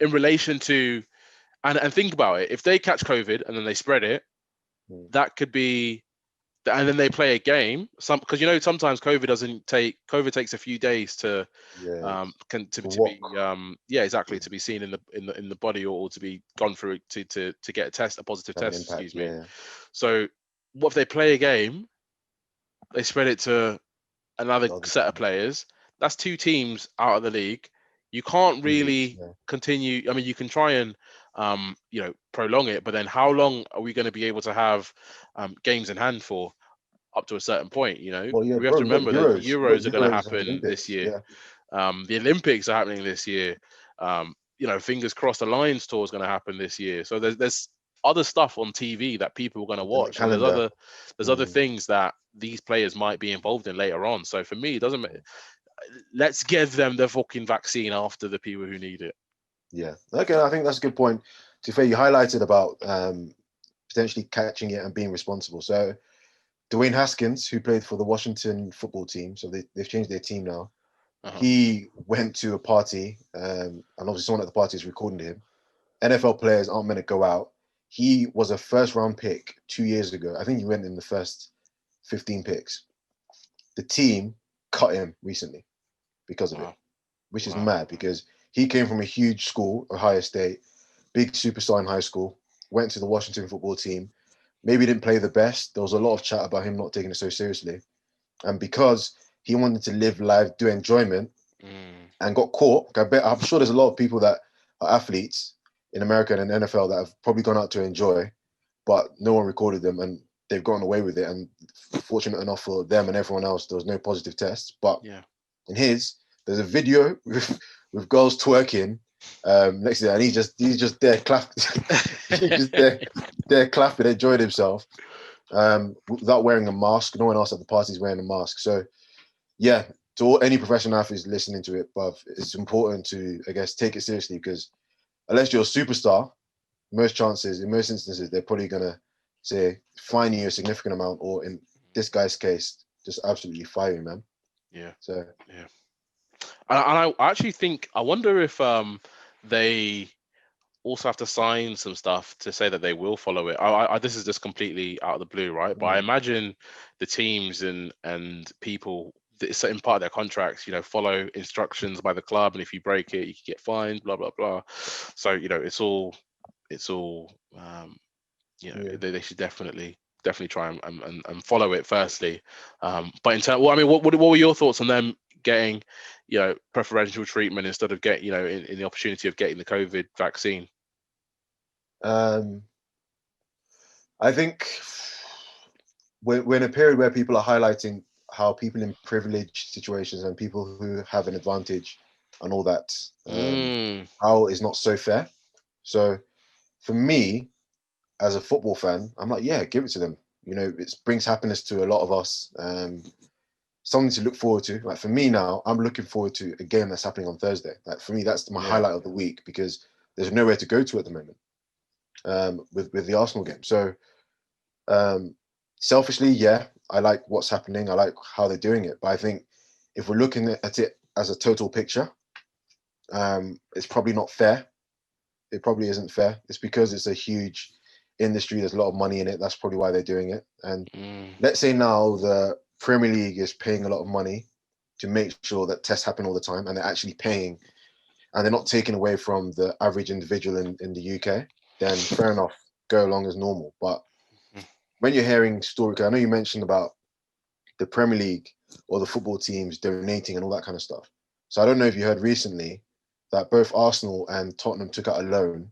in relation to And think about it. If they catch COVID and then they spread it, that could be, and then they play a game. Because sometimes COVID takes a few days to to be exactly, to be seen in the body, or to be gone through to get a positive test. Impact, Excuse me. So what if they play a game, they spread it to another set of players? That's 2 teams out of the league. You can't really continue. I mean, you can try and prolong it, but then how long are we going to be able to have games in hand for? Up to a certain point, Well, yeah, we have to bro, remember that Euros are going to happen Olympics, this year. Yeah. The Olympics are happening this year. Fingers crossed, the Lions tour is going to happen this year. So there's other stuff on TV that people are going to watch, and there's other things that these players might be involved in later on. So for me, it doesn't. Let's give them the fucking vaccine after the people who need it. Yeah. Okay, I think that's a good point. To be fair, you highlighted about potentially catching it and being responsible. So Dwayne Haskins, who played for the Washington football team, so they've changed their team now. He went to a party, and obviously someone at the party is recording him. NFL players aren't meant to go out. He was a first-round pick 2 years ago. I think he went in the first 15 picks. The team cut him recently because of it, which is mad, because he came from a huge school, Ohio State, big superstar in high school, went to the Washington football team. Maybe didn't play the best. There was a lot of chat about him not taking it so seriously. And because he wanted to live life, do enjoyment, and got caught, I'm sure there's a lot of people that are athletes in America and in NFL that have probably gone out to enjoy, but no one recorded them and they've gotten away with it. And fortunate enough for them and everyone else, there was no positive tests. But in his, there's a video with girls twerking next to that, and he's just there clapping. He's just there clapping, enjoying himself, without wearing a mask. No one else at the party is wearing a mask. So yeah, to any professional athletes listening to it, but it's important to, I guess, take it seriously, because unless you're a superstar, in most instances, they're probably gonna say fine you a significant amount, or in this guy's case, just absolutely fire you, man. Yeah. So yeah. And I actually think, I wonder if they also have to sign some stuff to say that they will follow it. This is just completely out of the blue, right? But I imagine the teams and people, it's in part of their contracts, follow instructions by the club, and if you break it, you can get fined, blah blah blah. So it's all they should definitely try and follow it firstly. But in terms, what were your thoughts on them getting preferential treatment instead of getting in the opportunity of getting the COVID vaccine? I think we're in a period where people are highlighting how people in privileged situations and people who have an advantage and all that, how it's not so fair. So for me, as a football fan, I'm like, yeah, give it to them. It brings happiness to a lot of us. Something to look forward to. Like for me now, I'm looking forward to a game that's happening on Thursday. Like for me, that's my highlight of the week, because there's nowhere to go to at the moment with the Arsenal game. So selfishly, yeah, I like what's happening. I like how they're doing it. But I think if we're looking at it as a total picture, it's probably not fair. It probably isn't fair. It's because it's a huge industry. There's a lot of money in it. That's probably why they're doing it. And let's say now the Premier League is paying a lot of money to make sure that tests happen all the time, and they're actually paying, and they're not taking away from the average individual in the UK, then fair enough, go along as normal. But when you're hearing stories, I know you mentioned about the Premier League or the football teams donating and all that kind of stuff. So I don't know if you heard recently that both Arsenal and Tottenham took out a loan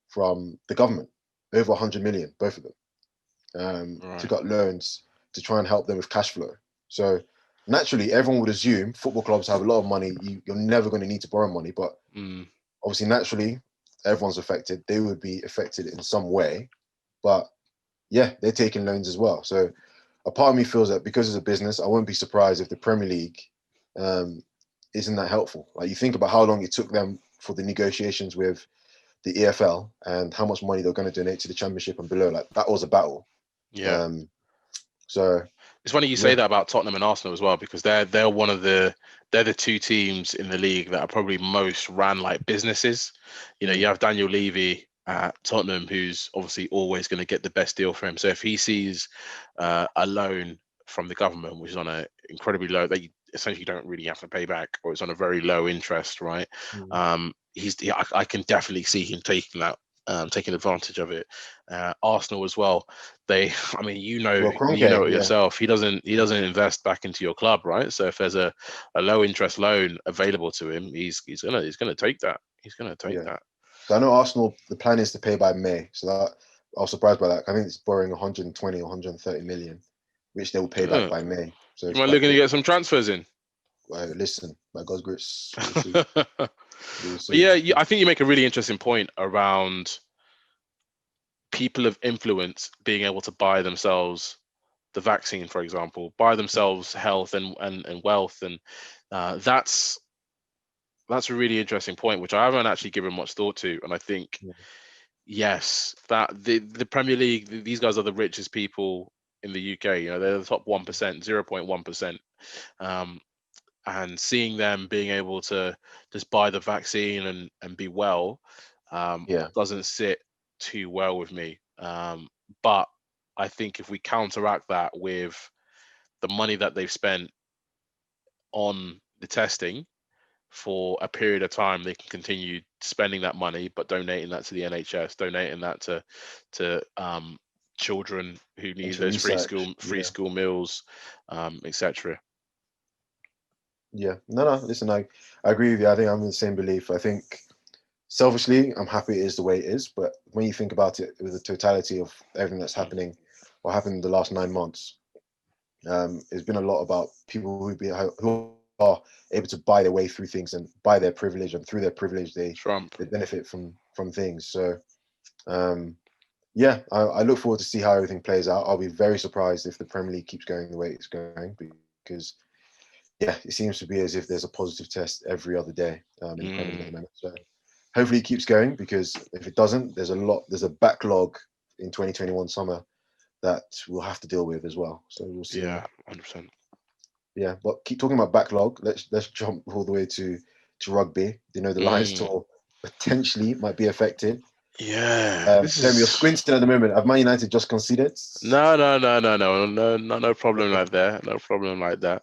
from the government, over 100 million, both of them, took out loans to try and help them with cash flow. So naturally, everyone would assume football clubs have a lot of money. You're never going to need to borrow money, but obviously, naturally, everyone's affected. They would be affected in some way, but yeah, they're taking loans as well. So a part of me feels that because it's a business, I wouldn't be surprised if the Premier League isn't that helpful. Like you think about how long it took them for the negotiations with the EFL and how much money they're going to donate to the Championship and below. Like that was a battle. Yeah. So it's funny you say that about Tottenham and Arsenal as well, because they're the 2 teams in the league that are probably most ran like businesses. You have Daniel Levy at Tottenham, who's obviously always going to get the best deal for him. So if he sees a loan from the government, which is on a incredibly low, that you essentially don't really have to pay back, or it's on a very low interest, right? Mm. I can definitely see him taking that. Taking advantage of it. Arsenal as well. They, I mean, Well, you know Kroenke, it yeah, yourself. He doesn't invest back into your club, right? So if there's a low interest loan available to him, he's gonna take that. He's gonna take yeah. that. So I know Arsenal, the plan is to pay by May. So that I was surprised by that. I think it's borrowing 120 or 130 million, which they will pay back Yeah. by May. So You it's might quite looking to quick. get some transfers in. Listen, by God's grace, we'll see. But We'll see. yeah, I think you make a really interesting point around people of influence being able to buy themselves the vaccine, for example, buy themselves health and wealth, and that's a really interesting point, which I haven't actually given much thought to. And I think Yeah. yes, that the Premier League, these guys are the richest people in the UK. You know, they're the top 1%, 0.1%. Um, and seeing them being able to just buy the vaccine and be well Yeah. doesn't sit too well with me. But I think if we counteract that with the money that they've spent on the testing for a period of time, they can continue spending that money, but donating that to the NHS, donating that to children who need Into those research. free Yeah. school meals, etc. Yeah. No, no. Listen, I agree with you. I think I'm in the same belief. I think selfishly, I'm happy it is the way it is. But when you think about it with the totality of everything that's happening or happened in the last 9 months, it's been a lot about people who are able to buy their way through things and buy their privilege, and through their privilege, Trump. they benefit from things. So, um, yeah, I look forward to see how everything plays out. I'll be very surprised if the Premier League keeps going the way it's going, because yeah, it seems to be as if there's a positive test every other day in the Premier League at the Mm, moment. So hopefully it keeps going, because if it doesn't, there's a backlog in 2021 summer that we'll have to deal with as well. So we'll see. yeah, 100%. Yeah, but keep talking about backlog. Let's jump all the way to rugby. You know, the Lions Mm, tour potentially might be affected. yeah, this Jeremy, you're is squinting at the moment. Have Man United just conceded? no problem like that. No problem like that.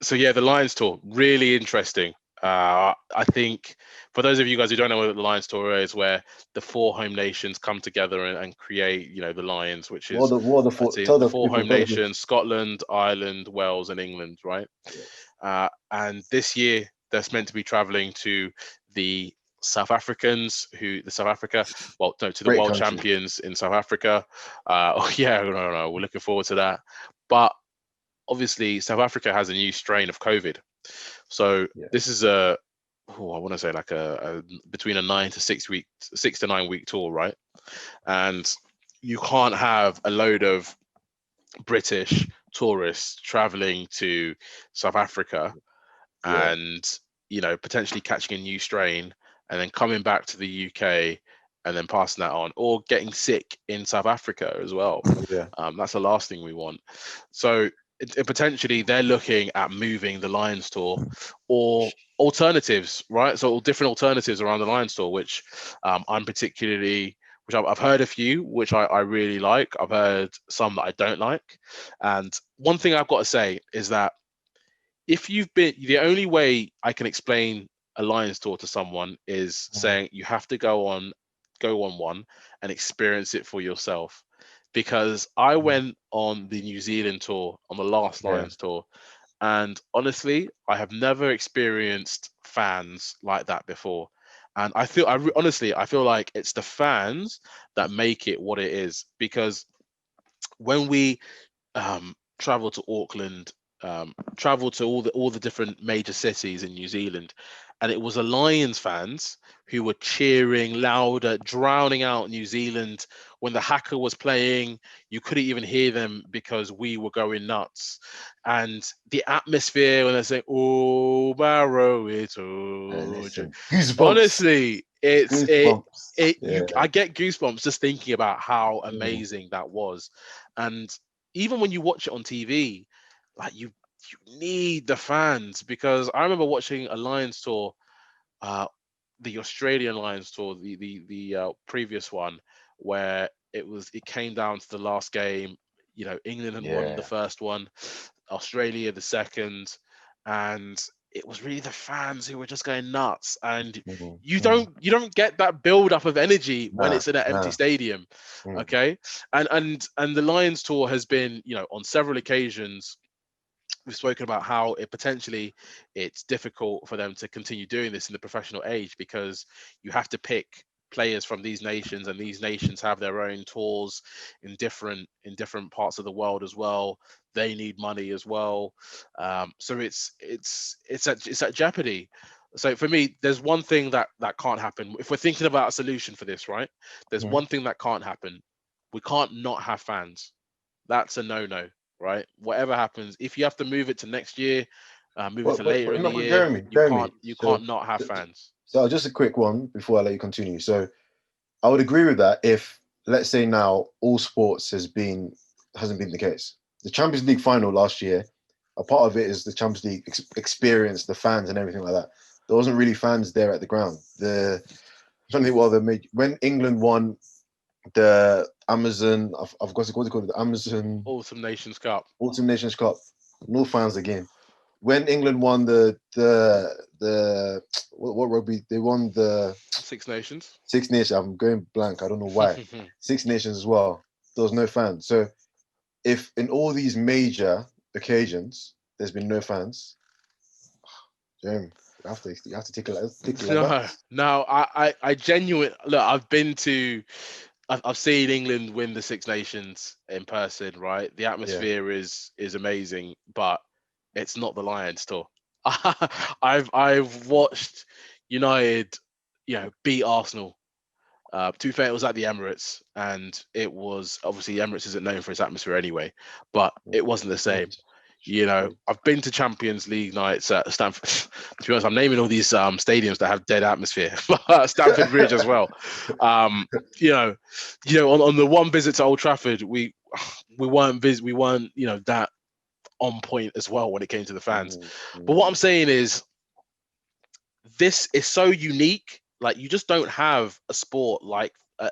So yeah, the Lions tour, really interesting. I think for those of you guys who don't know what the Lions tour is, where the four home nations come together and create, the Lions, which is What are the a four? team, Tell the the four people. home Tell the people. nations: Scotland, Ireland, Wales, and England, right? And this year they're meant to be traveling to the South Africans, the South Africa, well, no, to the Great world country. champions in South Africa. Oh yeah, no, we're looking forward to that. But obviously, South Africa has a new strain of COVID, so Yeah, this is I want to say like a between a 9 to 6 week, 6 to 9 week tour, right? And you can't have a load of British tourists traveling to South Africa yeah, and potentially catching a new strain and then coming back to the UK and then passing that on, or getting sick in South Africa as well. yeah, That's the last thing we want. So potentially they're looking at moving the Lions tour or alternatives, right? So different alternatives around the Lions tour, which I'm particularly, which I've heard a few, which I really like. I've heard some that I don't like. And one thing I've got to say is that if you've been, the only way I can explain a Lions tour to someone is saying you have to go on one and experience it for yourself. Because I went on the New Zealand tour, on the last yeah. Lions tour, and honestly, I have never experienced fans like that before. And honestly, I feel like it's the fans that make it what it is. Because when we travel to Auckland, travel to all the different major cities in New Zealand, and it was the Lions fans who were cheering louder, drowning out New Zealand when the Haka was playing. You couldn't even hear them because we were going nuts, and the atmosphere when they say "Oh Barrow, it's oh." Listen, goosebumps, Honestly, it's it. goosebumps. I Yeah, get goosebumps just thinking about how mm, amazing that was, and even when you watch it on TV, like you need the fans, because I remember watching a Lions tour uh, the Australian Lions tour, the previous one, where it came down to the last game. You know, England had won the Yeah. first one, Australia the second, and it was really the fans who were just going nuts. And Mhm, you mhm. don't get that build up of energy when Nah, it's in an empty nah. stadium. Mm. Okay. And the Lions tour has been, you know, on several occasions we've spoken about how it's difficult for them to continue doing this in the professional age, because you have to pick players from these nations, and these nations have their own tours in different parts of the world as well. They need money as well. So it's at jeopardy. So for me, there's one thing that can't happen if we're thinking about a solution for this, right? There's Mhm. one thing that can't happen. We can't not have fans. That's a no-no, right? Whatever happens, if you have to move it to next year, move it to later But in the not with year, Jeremy. you So, can't not have fans. so just a quick one before I let you continue. So I would agree with that if, let's say now, all sports hasn't been the case. The Champions League final last year, a part of it is the Champions League experience, the fans and everything like that. There wasn't really fans there at the ground. I'm trying to think what they made when England won the Amazon. I've got to call it the Amazon Autumn Nations Cup. Autumn Nations Cup. No fans again. When England won the what rugby, they won the Six Nations. Six Nations. I'm going blank. I don't know why. Six Nations as well. There was no fans. So if in all these major occasions there's been no fans, Jeremy, you have to take it like that. No, no, I genuine look. I've seen England win the Six Nations in person, right? The Yeah. atmosphere is amazing, but it's not the Lions tour. I've watched United, you know, beat Arsenal. To be fair, it was at the Emirates, and it was obviously Emirates isn't known for its atmosphere anyway, but it wasn't the same. You know, I've been to Champions League nights at Stamford. To be honest, I'm naming all these stadiums that have dead atmosphere. Stamford Bridge as well. Um, you know, on the one visit to Old Trafford, we weren't that on point as well when it came to the fans. Mm, But what I'm mm, saying is, this is so unique. Like, you just don't have a sport like a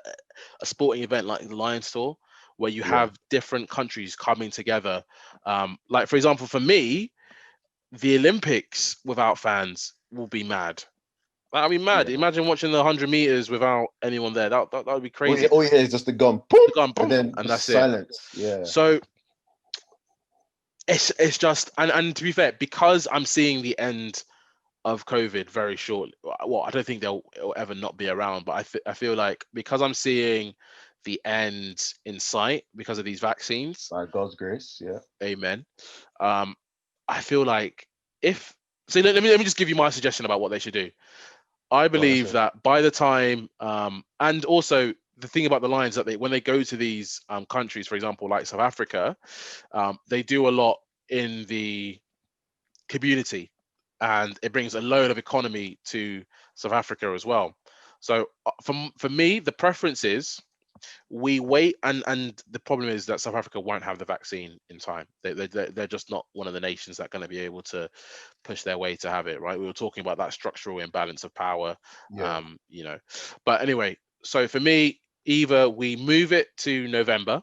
sporting event like the Lions Tour, where you yeah, have different countries coming together. Like, for example, for me, the Olympics without fans will be mad. That'll be mad. yeah. Imagine watching the 100 meters without anyone there. That would be crazy. All you hear is just the gun, boom, They're going and boom, then and just that's it. silence. Yeah, So it's just, and to be fair, because I'm seeing the end of COVID very shortly. Well, I don't think it'll ever not be around, but I feel like because I'm seeing the end in sight because of these vaccines, by God's grace. Yeah. amen. Um, I feel like if so, let me just give you my suggestion about what they should do. I Go on, let's believe hear it. that by the time, and also the thing about the Lions, that when they go to these countries, for example, like South Africa, they do a lot in the community, and it brings a load of economy to South Africa as well. So for me, the preference is we wait, and the problem is that South Africa won't have the vaccine in time. They're just not one of the nations that are going to be able to push their way to have it, right? We were talking about that structural imbalance of power, Yeah. you know. But anyway, so for me, either we move it to November,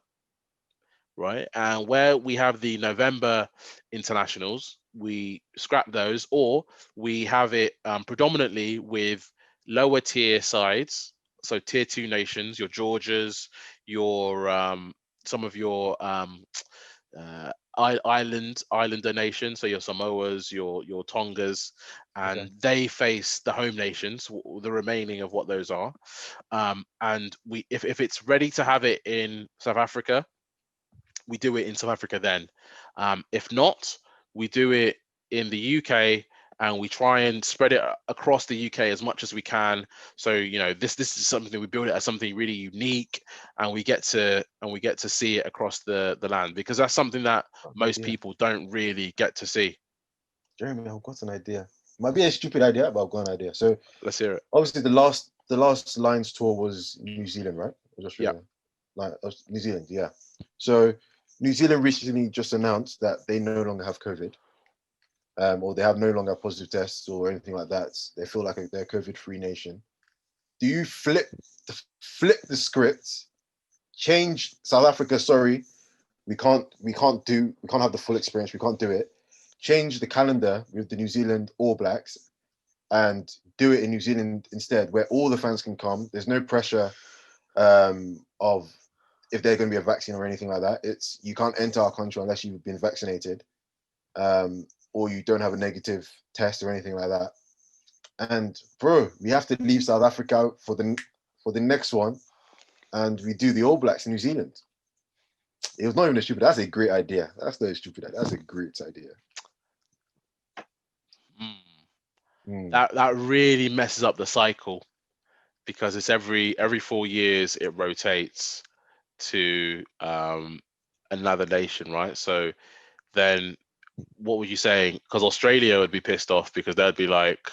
right? And where we have the November internationals, we scrap those, or we have it predominantly with lower tier sides. So tier two nations, your Georgias, your some of your islander nations, so your Samoas, your Tongas, Okay. and they face the home nations, the remaining of what those are. And if it's ready to have it in South Africa, we do it in South Africa then. If not, we do it in the UK, and we try and spread it across the UK as much as we can. So this is something we build it as something really unique, and we get to see it across the land, because that's something that Got an most idea. people don't really get to see. Jeremy, I've got an idea. Might be a stupid idea, but I've got an idea. So Let's hear it. obviously the last Lions tour was New Zealand, right? Or was Yeah. Australia? Like New Zealand, yeah. So New Zealand recently just announced that they no longer have COVID. or they have no longer positive tests or anything like that, they feel like they're a COVID-free nation. Do you flip the script, change South Africa? Sorry, we can't have the full experience. We can't do it. Change the calendar with the New Zealand All Blacks and do it in New Zealand instead, where all the fans can come. There's no pressure of if they're going to be a vaccine or anything like that. It's you can't enter our country unless you've been vaccinated, or you don't have a negative test or anything like that. And bro, we have to leave South Africa for the next one, and we do the All Blacks in New Zealand. It was not even a stupid. That's a great idea. That's not a stupid idea. That's a great idea. That really messes up the cycle, because it's every 4 years it rotates to another nation, right? So then what were you saying? Because Australia would be pissed off because they'd be like,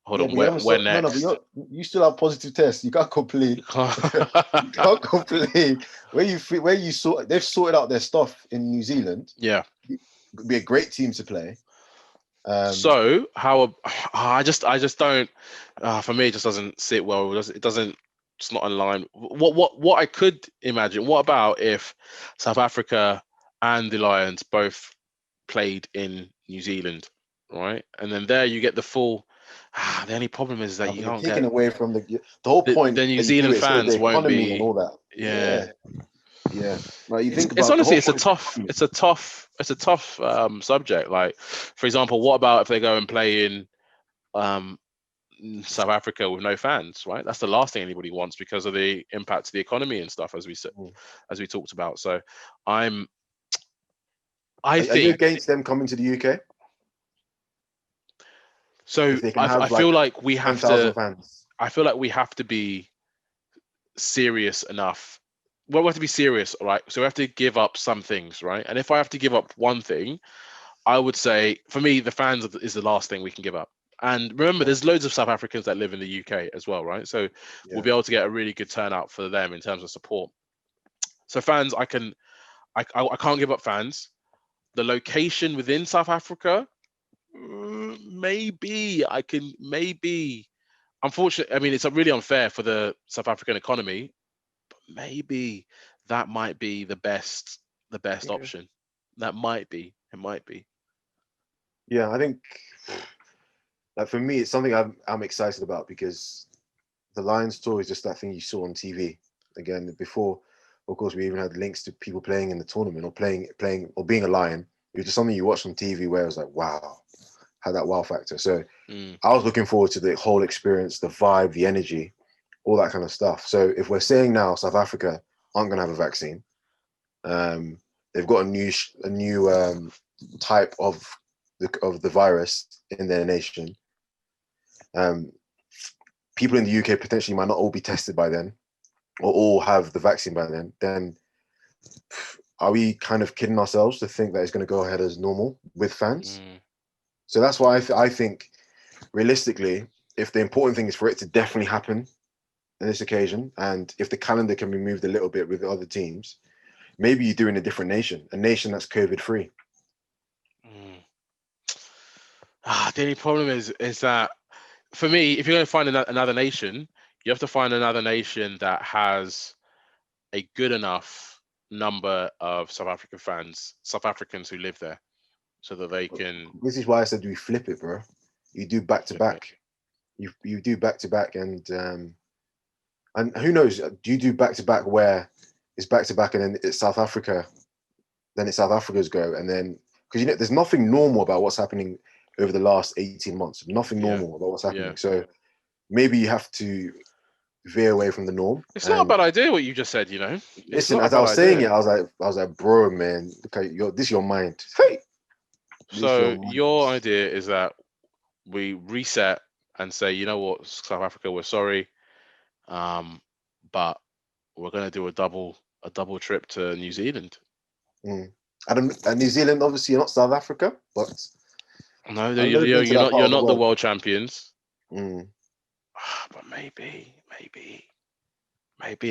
hold on, when next? No, you still have positive tests. You can't complain. You can't complain. They've sorted out their stuff in New Zealand. Yeah, it'd be a great team to play. So how I just don't. For me, it just doesn't sit well. It doesn't. It's not in line. What I could imagine. What about if South Africa and the Lions both played in New Zealand, right? And then there you get the full. The only problem is that you can't taken get away from the whole point. The New Zealand fans won't be and all that. Yeah. Like you think it's about honestly, it's a tough subject. Like, for example, what about if they go and play in South Africa with no fans, right? That's the last thing anybody wants because of the impact to the economy and stuff, as we said, as we talked about. So I think, are you against them coming to the UK? So I feel like we have 10,000 fans. I feel like we have to be serious enough. Well, we have to be serious, right? So we have to give up some things, right? And if I have to give up one thing, I would say, for me, the fans is the last thing we can give up. And remember, there's loads of South Africans that live in the UK as well, right? So we'll be able to get a really good turnout for them in terms of support. So fans, I can't give up fans. The location within South Africa, maybe I can. Unfortunately, I mean, it's really unfair for the South African economy, but maybe that might be the best option. That might be. It might be. Yeah, I think for me, it's something I'm excited about because the Lions tour is just that thing you saw on TV. Again, before, of course, we even had links to people playing in the tournament or playing or being a Lion. It was just something you watched on TV where it was like, wow, had that wow factor. So I was looking forward to the whole experience, the vibe, the energy, all that kind of stuff. So if we're saying now South Africa aren't going to have a vaccine, they've got a new type of the virus in their nation. People in the UK potentially might not all be tested by then, or all have the vaccine by then. Then are we kind of kidding ourselves to think that it's going to go ahead as normal with fans? So that's why I think, realistically, if the important thing is for it to definitely happen on this occasion, and if the calendar can be moved a little bit with the other teams, maybe you do in a different nation, a nation that's COVID-free. The only problem is that, for me, if you're going to find another nation, you have to find another nation that has a good enough number of South Africans who live there, so that they can. This is why I said we flip it, bro. You do back to back. You do back to back, and who knows? Do you do back to back where it's back to back, and then it's South Africa, then it's South Africa's go, and then because there's nothing normal about what's happening over the last 18 months. Nothing normal about what's happening. So maybe you have to veer away from the norm. It's not a bad idea what you just said. Listen, as I was saying it, I was like, bro, man, okay, this is your mind. Hey. So your idea is that we reset and say, you know what, South Africa, we're sorry, but we're going to do a double trip to New Zealand. And New Zealand, obviously, you're not South Africa, but no, you're not the world champions. But maybe,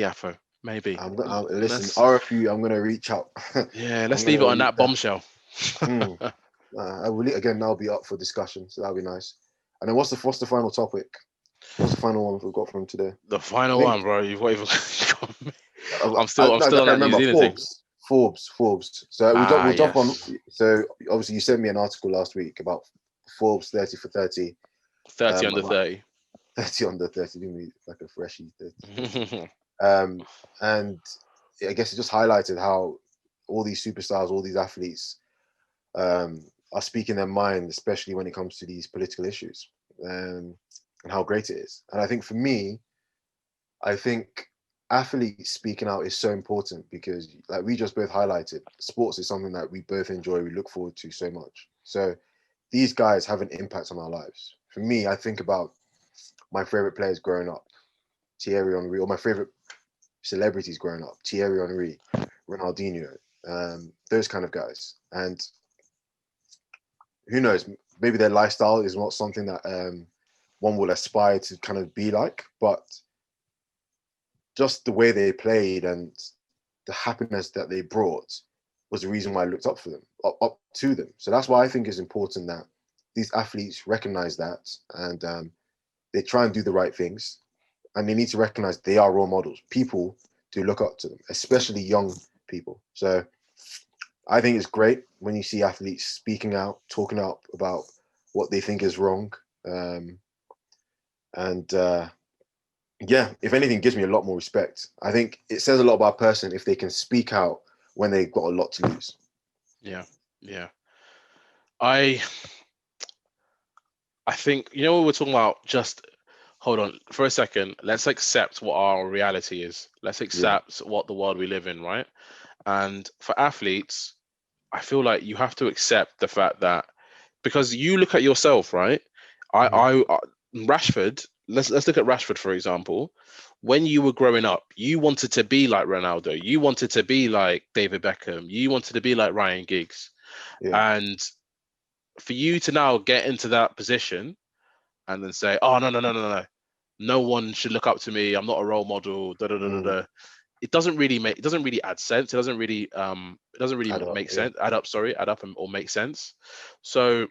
Afo, maybe. Listen, RFU, I'm going to reach out. Yeah, let's leave it on that bombshell. I will again. That'll be up for discussion, so that'll be nice. And then what's the final topic? What's the final one we've got from today? The I final think one, bro. You've even. I'm I, still I'm no, I still on that New remember Zealand thing. Forbes. So we'll jump on. Yes. So obviously you sent me an article last week about Forbes 30 for 30. 30 under About 30. 30 under 30, doing me like a freshie 30. And I guess it just highlighted how all these superstars, all these athletes are speaking their mind, especially when it comes to these political issues, and how great it is. And I think for me, I think athletes speaking out is so important because, like we just both highlighted, sports is something that we both enjoy, we look forward to so much. So these guys have an impact on our lives. For me, I think about my favorite players growing up, Thierry Henry, or my favorite celebrities growing up, Thierry Henry, Ronaldinho, those kind of guys. And who knows, maybe their lifestyle is not something that one will aspire to kind of be like, but just the way they played and the happiness that they brought was the reason why I looked up for them, up to them. So that's why I think it's important that these athletes recognize that and they try and do the right things. And they need to recognize they are role models, people to look up to them, especially young people. So I think it's great when you see athletes speaking out, talking out about what they think is wrong. And yeah, if anything, gives me a lot more respect. I think it says a lot about a person if they can speak out when they've got a lot to lose. Yeah, yeah. I think what we're talking about. Just hold on for a second. Let's accept what our reality is. Let's Yeah. accept what the world we live in, right? And for athletes, I feel like you have to accept the fact that because you look at yourself, right? I Rashford. Let's look at Rashford for example. When you were growing up, you wanted to be like Ronaldo. You wanted to be like David Beckham. You wanted to be like Ryan Giggs. Yeah. And for you to now get into that position and then say, "Oh no, no one should look up to me. I'm not a role model." Da da da da Mm. da. It doesn't really add sense. It doesn't really Add up. make Yeah. sense. Add up or make sense. So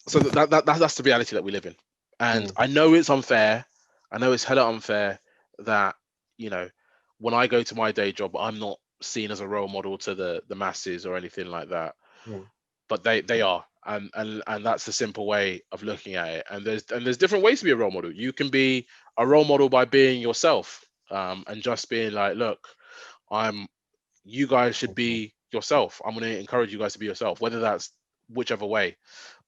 that's the reality that we live in. And Mm. I know it's unfair. I know it's hella unfair that, you know, when I go to my day job, I'm not seen as a role model to the masses or anything like that. Mm. But they are. And that's the simple way of looking at it. And there's different ways to be a role model. You can be a role model by being yourself, and just being like, look, I'm you guys should be yourself. I'm going to encourage you guys to be yourself, whether that's whichever way.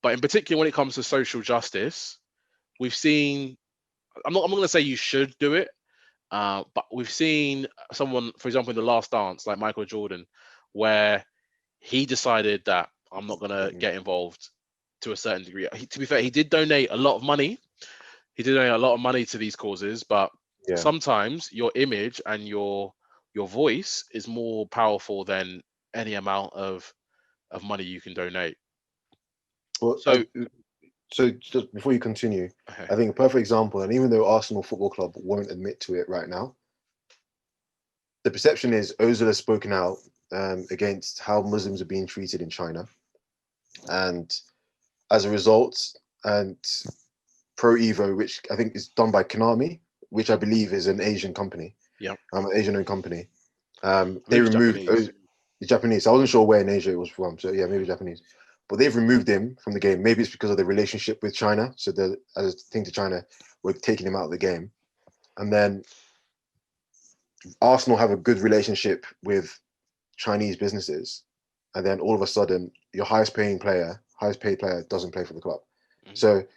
But in particular, when it comes to social justice, we've seen. I'm not going to say you should do it, but we've seen someone, for example, in the Last Dance, like Michael Jordan, where he decided that I'm not going to get involved to a certain degree. To be fair, he did donate a lot of money. He did donate a lot of money to these causes, but Yeah. sometimes your image and your voice is more powerful than any amount of money you can donate. Well, So so just before you continue, okay. I think a perfect example, and even though Arsenal Football Club won't admit to it right now, the perception is Ozil has spoken out against how Muslims are being treated in China, and as a result, and Pro Evo, which I think is done by Konami, which I believe is an Asian company, Yeah, an Asian-owned company. I They believe it's removed Japanese. the Japanese. I wasn't sure where in Asia it was from, so yeah, maybe Japanese. But they've removed him from the game. Maybe it's because of the relationship with China. So as a thing to China, we're taking him out of the game. And then Arsenal have a good relationship with Chinese businesses, and then all of a sudden, your highest paid player doesn't play for the club. Mhm. So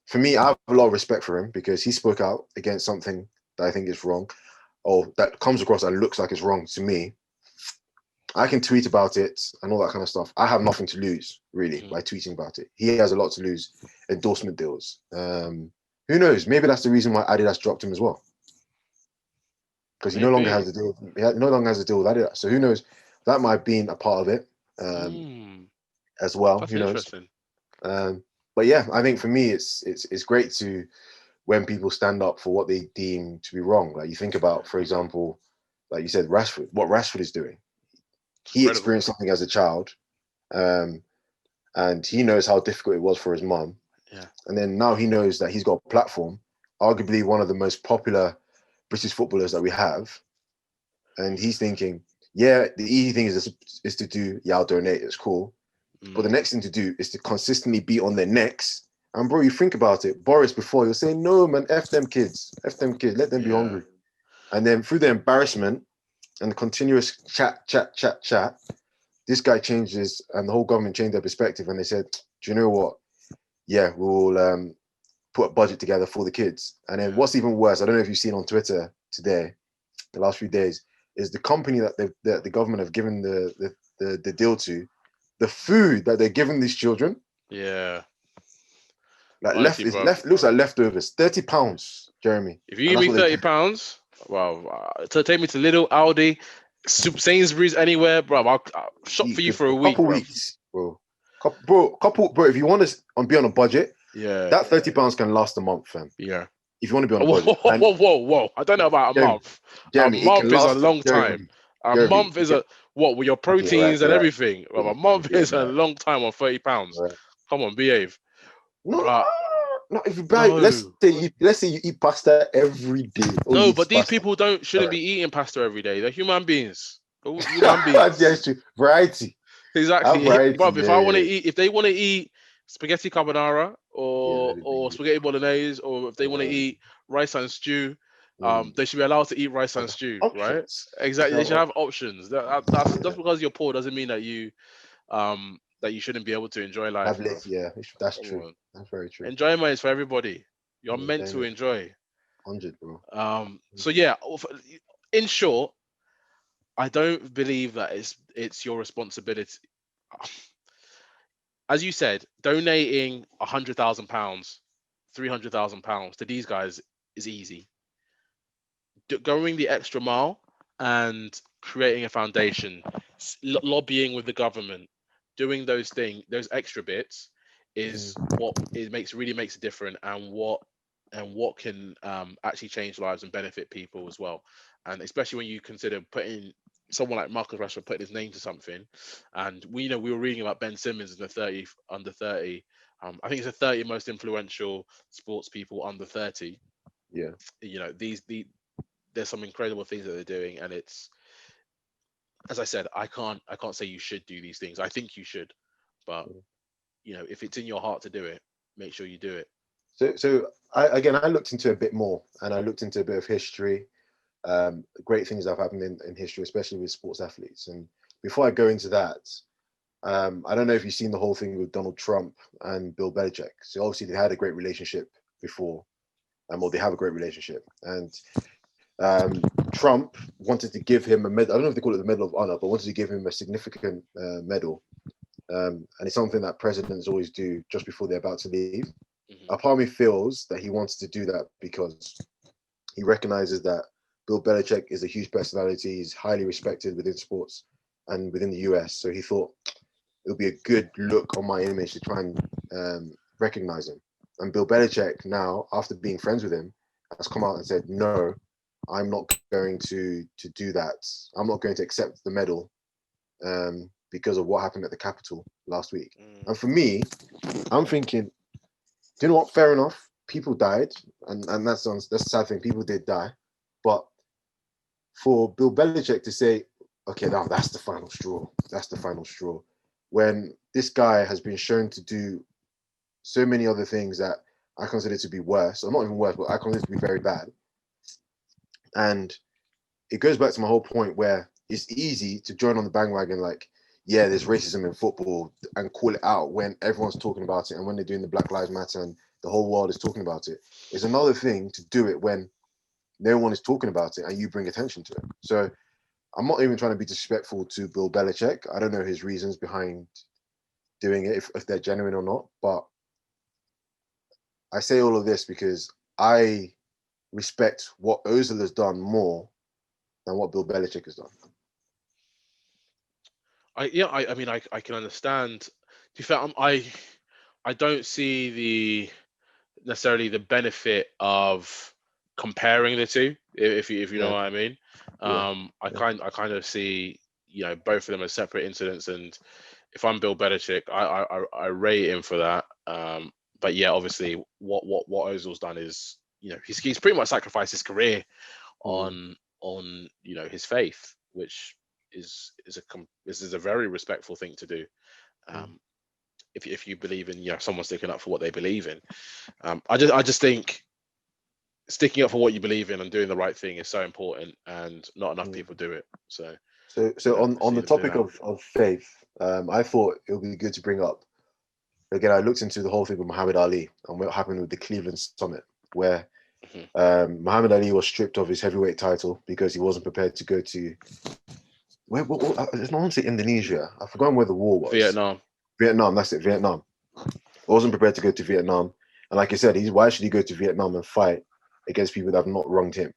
for me, I have a lot of respect for him because he spoke out against something that I think is wrong, or that comes across and looks like it's wrong to me. I can tweet about it and all that kind of stuff. I have nothing to lose really Mhm. by tweeting about it. He has a lot to lose. Endorsement deals. Who knows? Maybe that's the reason why Adidas dropped him as well, because he no longer has Maybe. a deal. He no longer has a deal with Adidas. So who knows? That might have been a part of it Mm, as well. that's Who knows? interesting. But yeah, I think for me, it's great to when people stand up for what they deem to be wrong. Like you think about, for example, like you said, Rashford. What Rashford is doing. It's He incredible. experienced something as a child, And he knows how difficult it was for his mum. Yeah. And then now he knows that he's got a platform, arguably one of the most popular British footballers that we have. And he's thinking, yeah, the easy thing is to do, yeah, I'll donate, it's cool. But the next thing to do is to consistently be on their necks. And bro, you think about it, Boris before, you're saying, no, man, F them kids, let them be hungry. And then through the embarrassment and the continuous chat, this guy changes, and the whole government changed their perspective. And they said, do you know what? Yeah, we'll put a budget together for the kids. And then what's even worse, I don't know if you've seen on Twitter today, the last few days, is the company that the government have given the deal to, the food that they're giving these children. Yeah. Like Honestly, bro. looks like leftovers. £30, Jeremy. If you give me £30, well, to take me to Lidl, Aldi, Sainsbury's, anywhere, bro, I'll shop for you for a week, couple weeks, bro. Bro. If you want to be on a budget, that £30 can last a month, fam. Yeah. If you want to be on a budget. Whoa. I don't know about a month. Jeremy, a month is a long time. A month is with your proteins and everything. Well, a month is a long time on £30. Right. Come on, behave. No, if you buy, let's say you eat pasta every day. No, but these people shouldn't be eating pasta every day. They're human beings. Human beings. Yes, variety. Exactly. But if they want to eat spaghetti carbonara or spaghetti bolagnese, or if they want to eat rice and stew, they should be allowed to eat rice and stew, right? Exactly. They should have options. That's just because you're poor doesn't mean that you shouldn't be able to enjoy life. Yeah, that's true. That's very true. Enjoyment is for everybody. You're meant to enjoy. 100, bro. So yeah, in short, I don't believe that it's your responsibility. As you said, donating £100,000, £300,000 to these guys is easy. Going the extra mile and creating a foundation, lobbying with the government, doing those things, those extra bits, is what really makes a difference, and what can actually change lives and benefit people as well. And especially when you consider putting someone like Marcus Rashford, putting his name to something. And we were reading about Ben Simmons in the under 30. I think it's the 30 most influential sports people under 30. Yeah. There's some incredible things that they're doing, and it's, as I said, I can't say you should do these things. I think you should, but if it's in your heart to do it, make sure you do it. So I looked into a bit more, and I looked into a bit of history, great things that have happened in history, especially with sports athletes. And before I go into that, I don't know if you've seen the whole thing with Donald Trump and Bill Belichick. So obviously they had a great relationship before, or they have a great relationship. And Trump wanted to give him a medal. I don't know if they call it the Medal of Honor, but wanted to give him a significant medal. And it's something that presidents always do just before they're about to leave. A part of me feels that he wants to do that because he recognizes that Bill Belichick is a huge personality. He's highly respected within sports and within the US. So he thought it would be a good look on my image to try and recognize him. And Bill Belichick now, after being friends with him, has come out and said, no, I'm not going to do that. I'm not going to accept the medal because of what happened at the Capitol last week. And for me, I'm thinking, do you know what? Fair enough. People died, and that's a sad thing. People did die, but for Bill Belichick to say, "Okay, now that's the final straw. That's the final straw," when this guy has been shown to do so many other things that I consider to be worse, or not even worse, but I consider to be very bad. And it goes back to my whole point where it's easy to join on the bandwagon, like, yeah, there's racism in football, and call it out when everyone's talking about it and when they're doing the Black Lives Matter and the whole world is talking about it. It's another thing to do it when no one is talking about it and you bring attention to it. So I'm not even trying to be disrespectful to Bill Belichick. I don't know his reasons behind doing it, if they're genuine or not. But I say all of this because I respect what Ozil has done more than what Bill Belichick has done. I can understand. To be fair, I don't see necessarily the benefit of comparing the two, if you know what I mean. I kind of see both of them as separate incidents, and if I'm Bill Belichick, I rate him for that. But yeah, obviously, what Ozil's done is, he's pretty much sacrificed his career Mm. on his faith, which this is a very respectful thing to do. Um, if you believe in someone sticking up for what they believe in, I just think sticking up for what you believe in and doing the right thing is so important, and not enough Mm. people do it. So So on see the them do topic that. of faith, I thought it would be good to bring up again. I looked into the whole thing with Muhammad Ali and what happened with the Cleveland Summit, where Mhm. Muhammad Ali was stripped of his heavyweight title because he wasn't prepared to go to it's not to Indonesia. I've forgotten where the war was. Vietnam. Vietnam. That's it. Vietnam. I wasn't prepared to go to Vietnam, and like I said, why should he go to Vietnam and fight against people that have not wronged him?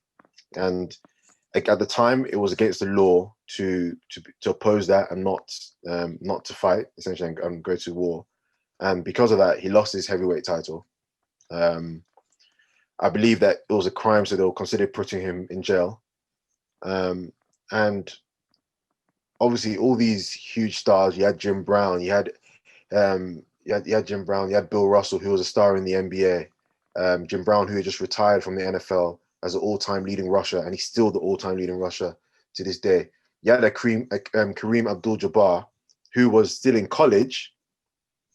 And like, at the time, it was against the law to oppose that and not to fight essentially and go to war. And because of that, he lost his heavyweight title. I believe that it was a crime, so they'll consider putting him in jail. And obviously, all these huge stars. You had Jim Brown. You had Jim Brown. You had Bill Russell, who was a star in the NBA. Jim Brown, who had just retired from the NFL as an all-time leading rusher, and he's still the all-time leading rusher to this day. You had Kareem Abdul-Jabbar, who was still in college,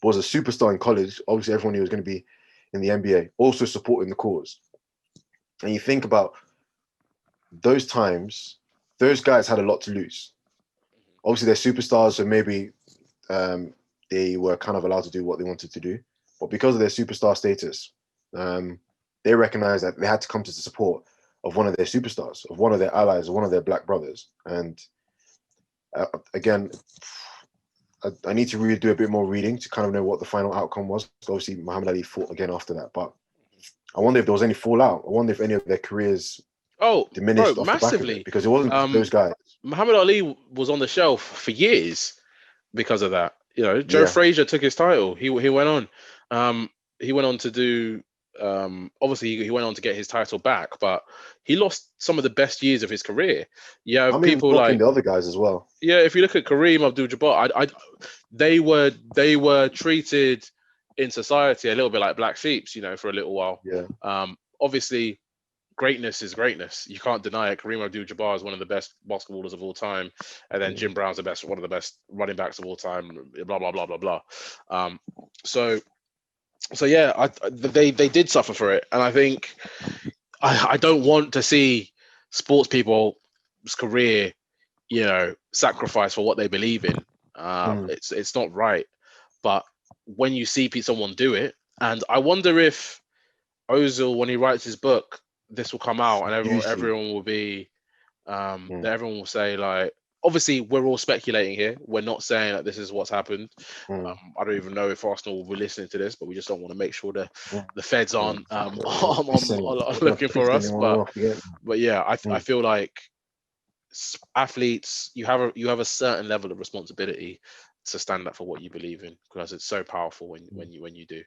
was a superstar in college. Obviously, everyone knew he was going to be in the NBA, also supporting the cause. And you think about those times, those guys had a lot to lose. Obviously, they're superstars, so maybe they were kind of allowed to do what they wanted to do. But because of their superstar status, they recognized that they had to come to the support of one of their superstars, of one of their allies, of one of their black brothers. And again, I need to really do a bit more reading to kind of know what the final outcome was. Obviously, Muhammad Ali fought again after that. But I wonder if there was any fallout. I wonder if any of their careers Oh, bro, diminished off the back of it, massively. because it wasn't just those guys. Muhammad Ali was on the shelf for years because of that. Joe Yeah. Frazier took his title. He went on. He went on to do. Obviously, he went on to get his title back, but he lost some of the best years of his career. You I'm have even people talking like, the other guys as well. yeah, if you look at Kareem Abdul-Jabbar, they were treated in society a little bit like black sheeps, for a little while. Yeah. Obviously, greatness is greatness. You can't deny it. Kareem Abdul-Jabbar is one of the best basketballers of all time, and then Jim Brown's one of the best running backs of all time. Blah blah blah blah blah. So yeah, they did suffer for it, and I think I don't want to see sports people's career, sacrifice for what they believe in. It's not right. But when you see someone do it, and I wonder if Ozil, when he writes his book, this will come out, and Hugely. everyone will be, that everyone will say, like, obviously we're all speculating here. We're not saying that this is what's happened. I don't even know if Arsenal will be listening to this, but we just don't want to make sure the feds aren't looking for us. But yeah, I feel like athletes, you have a certain level of responsibility to stand up for what you believe in, because it's so powerful when you do.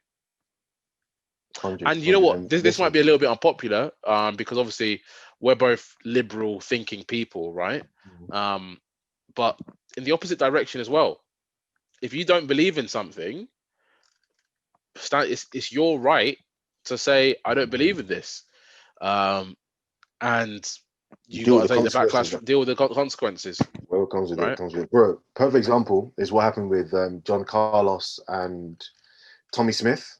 100, And you know what? And This might listen, be a little bit unpopular, because obviously we're both liberal thinking people, right? But in the opposite direction as well. If you don't believe in something, it's your right to say, I don't believe in this. And you you deal got with to the take the consequences. backlash, deal with the consequences, Whatever comes with it, right? comes with it. Bro, perfect example is what happened with John Carlos and Tommy Smith,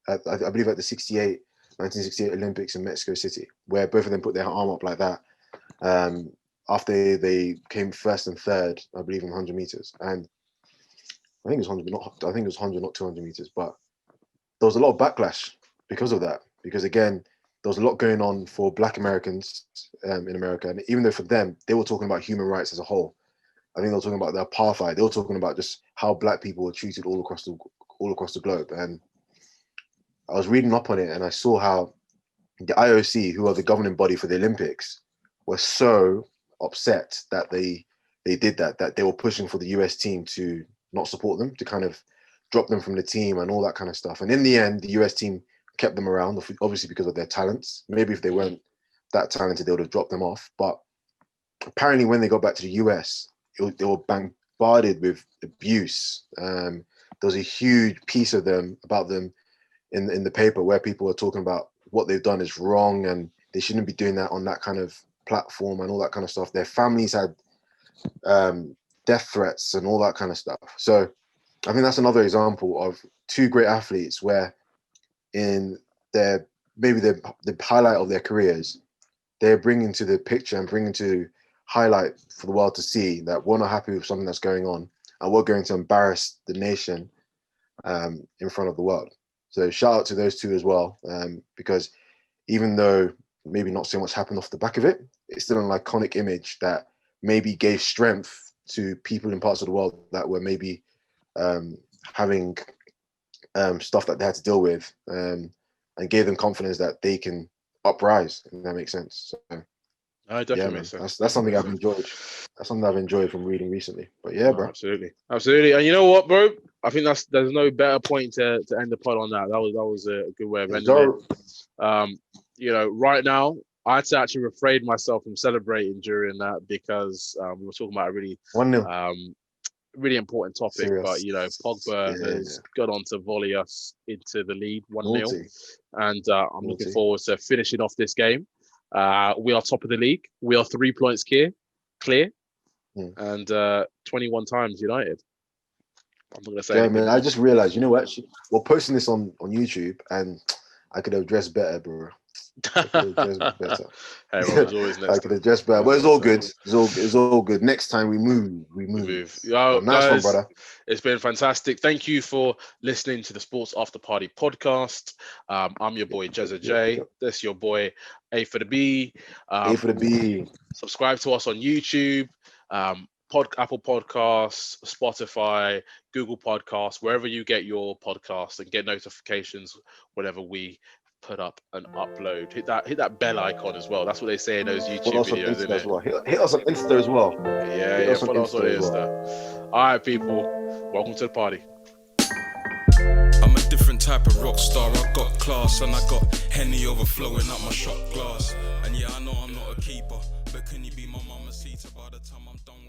I believe at the 1968 Olympics in Mexico City, where both of them put their arm up like that after they came first and third, I believe, in 100 meters. And I think it was 100, I think it was 100, not 200 meters. But there was a lot of backlash because of that. Because again, there was a lot going on for Black Americans in America, and even though for them they were talking about human rights as a whole, I think they were talking about the apartheid. They were talking about just how Black people were treated all across the globe. And I was reading up on it, and I saw how the IOC, who are the governing body for the Olympics, were so upset that they did that they were pushing for the US team to not support them, to kind of drop them from the team and all that kind of stuff. And in the end, the US team kept them around, obviously because of their talents. Maybe if they weren't that talented, they would have dropped them off. But apparently when they got back to the US, they were bombarded with abuse. There was a huge piece of them about them in the paper where people are talking about what they've done is wrong and they shouldn't be doing that on that kind of platform and all that kind of stuff. Their families had death threats and all that kind of stuff. So I think that's another example of two great athletes where in their maybe the highlight of their careers, they're bringing to the picture and bringing to highlight for the world to see that we're not happy with something that's going on and we're going to embarrass the nation in front of the world. So shout out to those two as well, because even though maybe not so much happened off the back of it, it's still an iconic image that maybe gave strength to people in parts of the world that were maybe having stuff that they had to deal with, and gave them confidence that they can uprise, if that makes sense. So, Definitely makes sense. That's something I've enjoyed. That's something I've enjoyed from reading recently. But yeah, bro. Absolutely. And you know what, bro? I think there's no better point to end the pod on that. That was a good way of ending it. You know, right now, I had to actually refrain myself from celebrating during that because we were talking about a really 1-0. Really important topic. Serious. But you know, Pogba has got on to volley us into the lead 1-0, and I'm looking forward to finishing off this game. We are top of the league. We are 3 points clear, and 21 times United. I'm not gonna say. Yeah, man. I just realized, you know what? We're posting this on YouTube, and I could have dressed better, bro. I could have dressed better. Hey, well, there's always next I could have dressed better, but it's all good. It's all good. Next time we move. Yo, nice guys, one, brother. It's been fantastic. Thank you for listening to the Sports After Party podcast. I'm your boy Jez J. This your boy A for the B. A for the B. Subscribe to us on YouTube, Apple Podcasts, Spotify, Google Podcasts, wherever you get your podcasts, and get notifications whenever we put up and upload. Hit that bell icon as well. That's what they say in those YouTube videos, isn't it? Well. Hit us on Insta as well. Yeah, follow us on Insta. All right, people, welcome to the party. I'm a different type of rock star. I got class and I got Henny overflowing up my shot glass. And yeah, I know I'm not a keeper, but can you be my mama's seater by the time I'm done?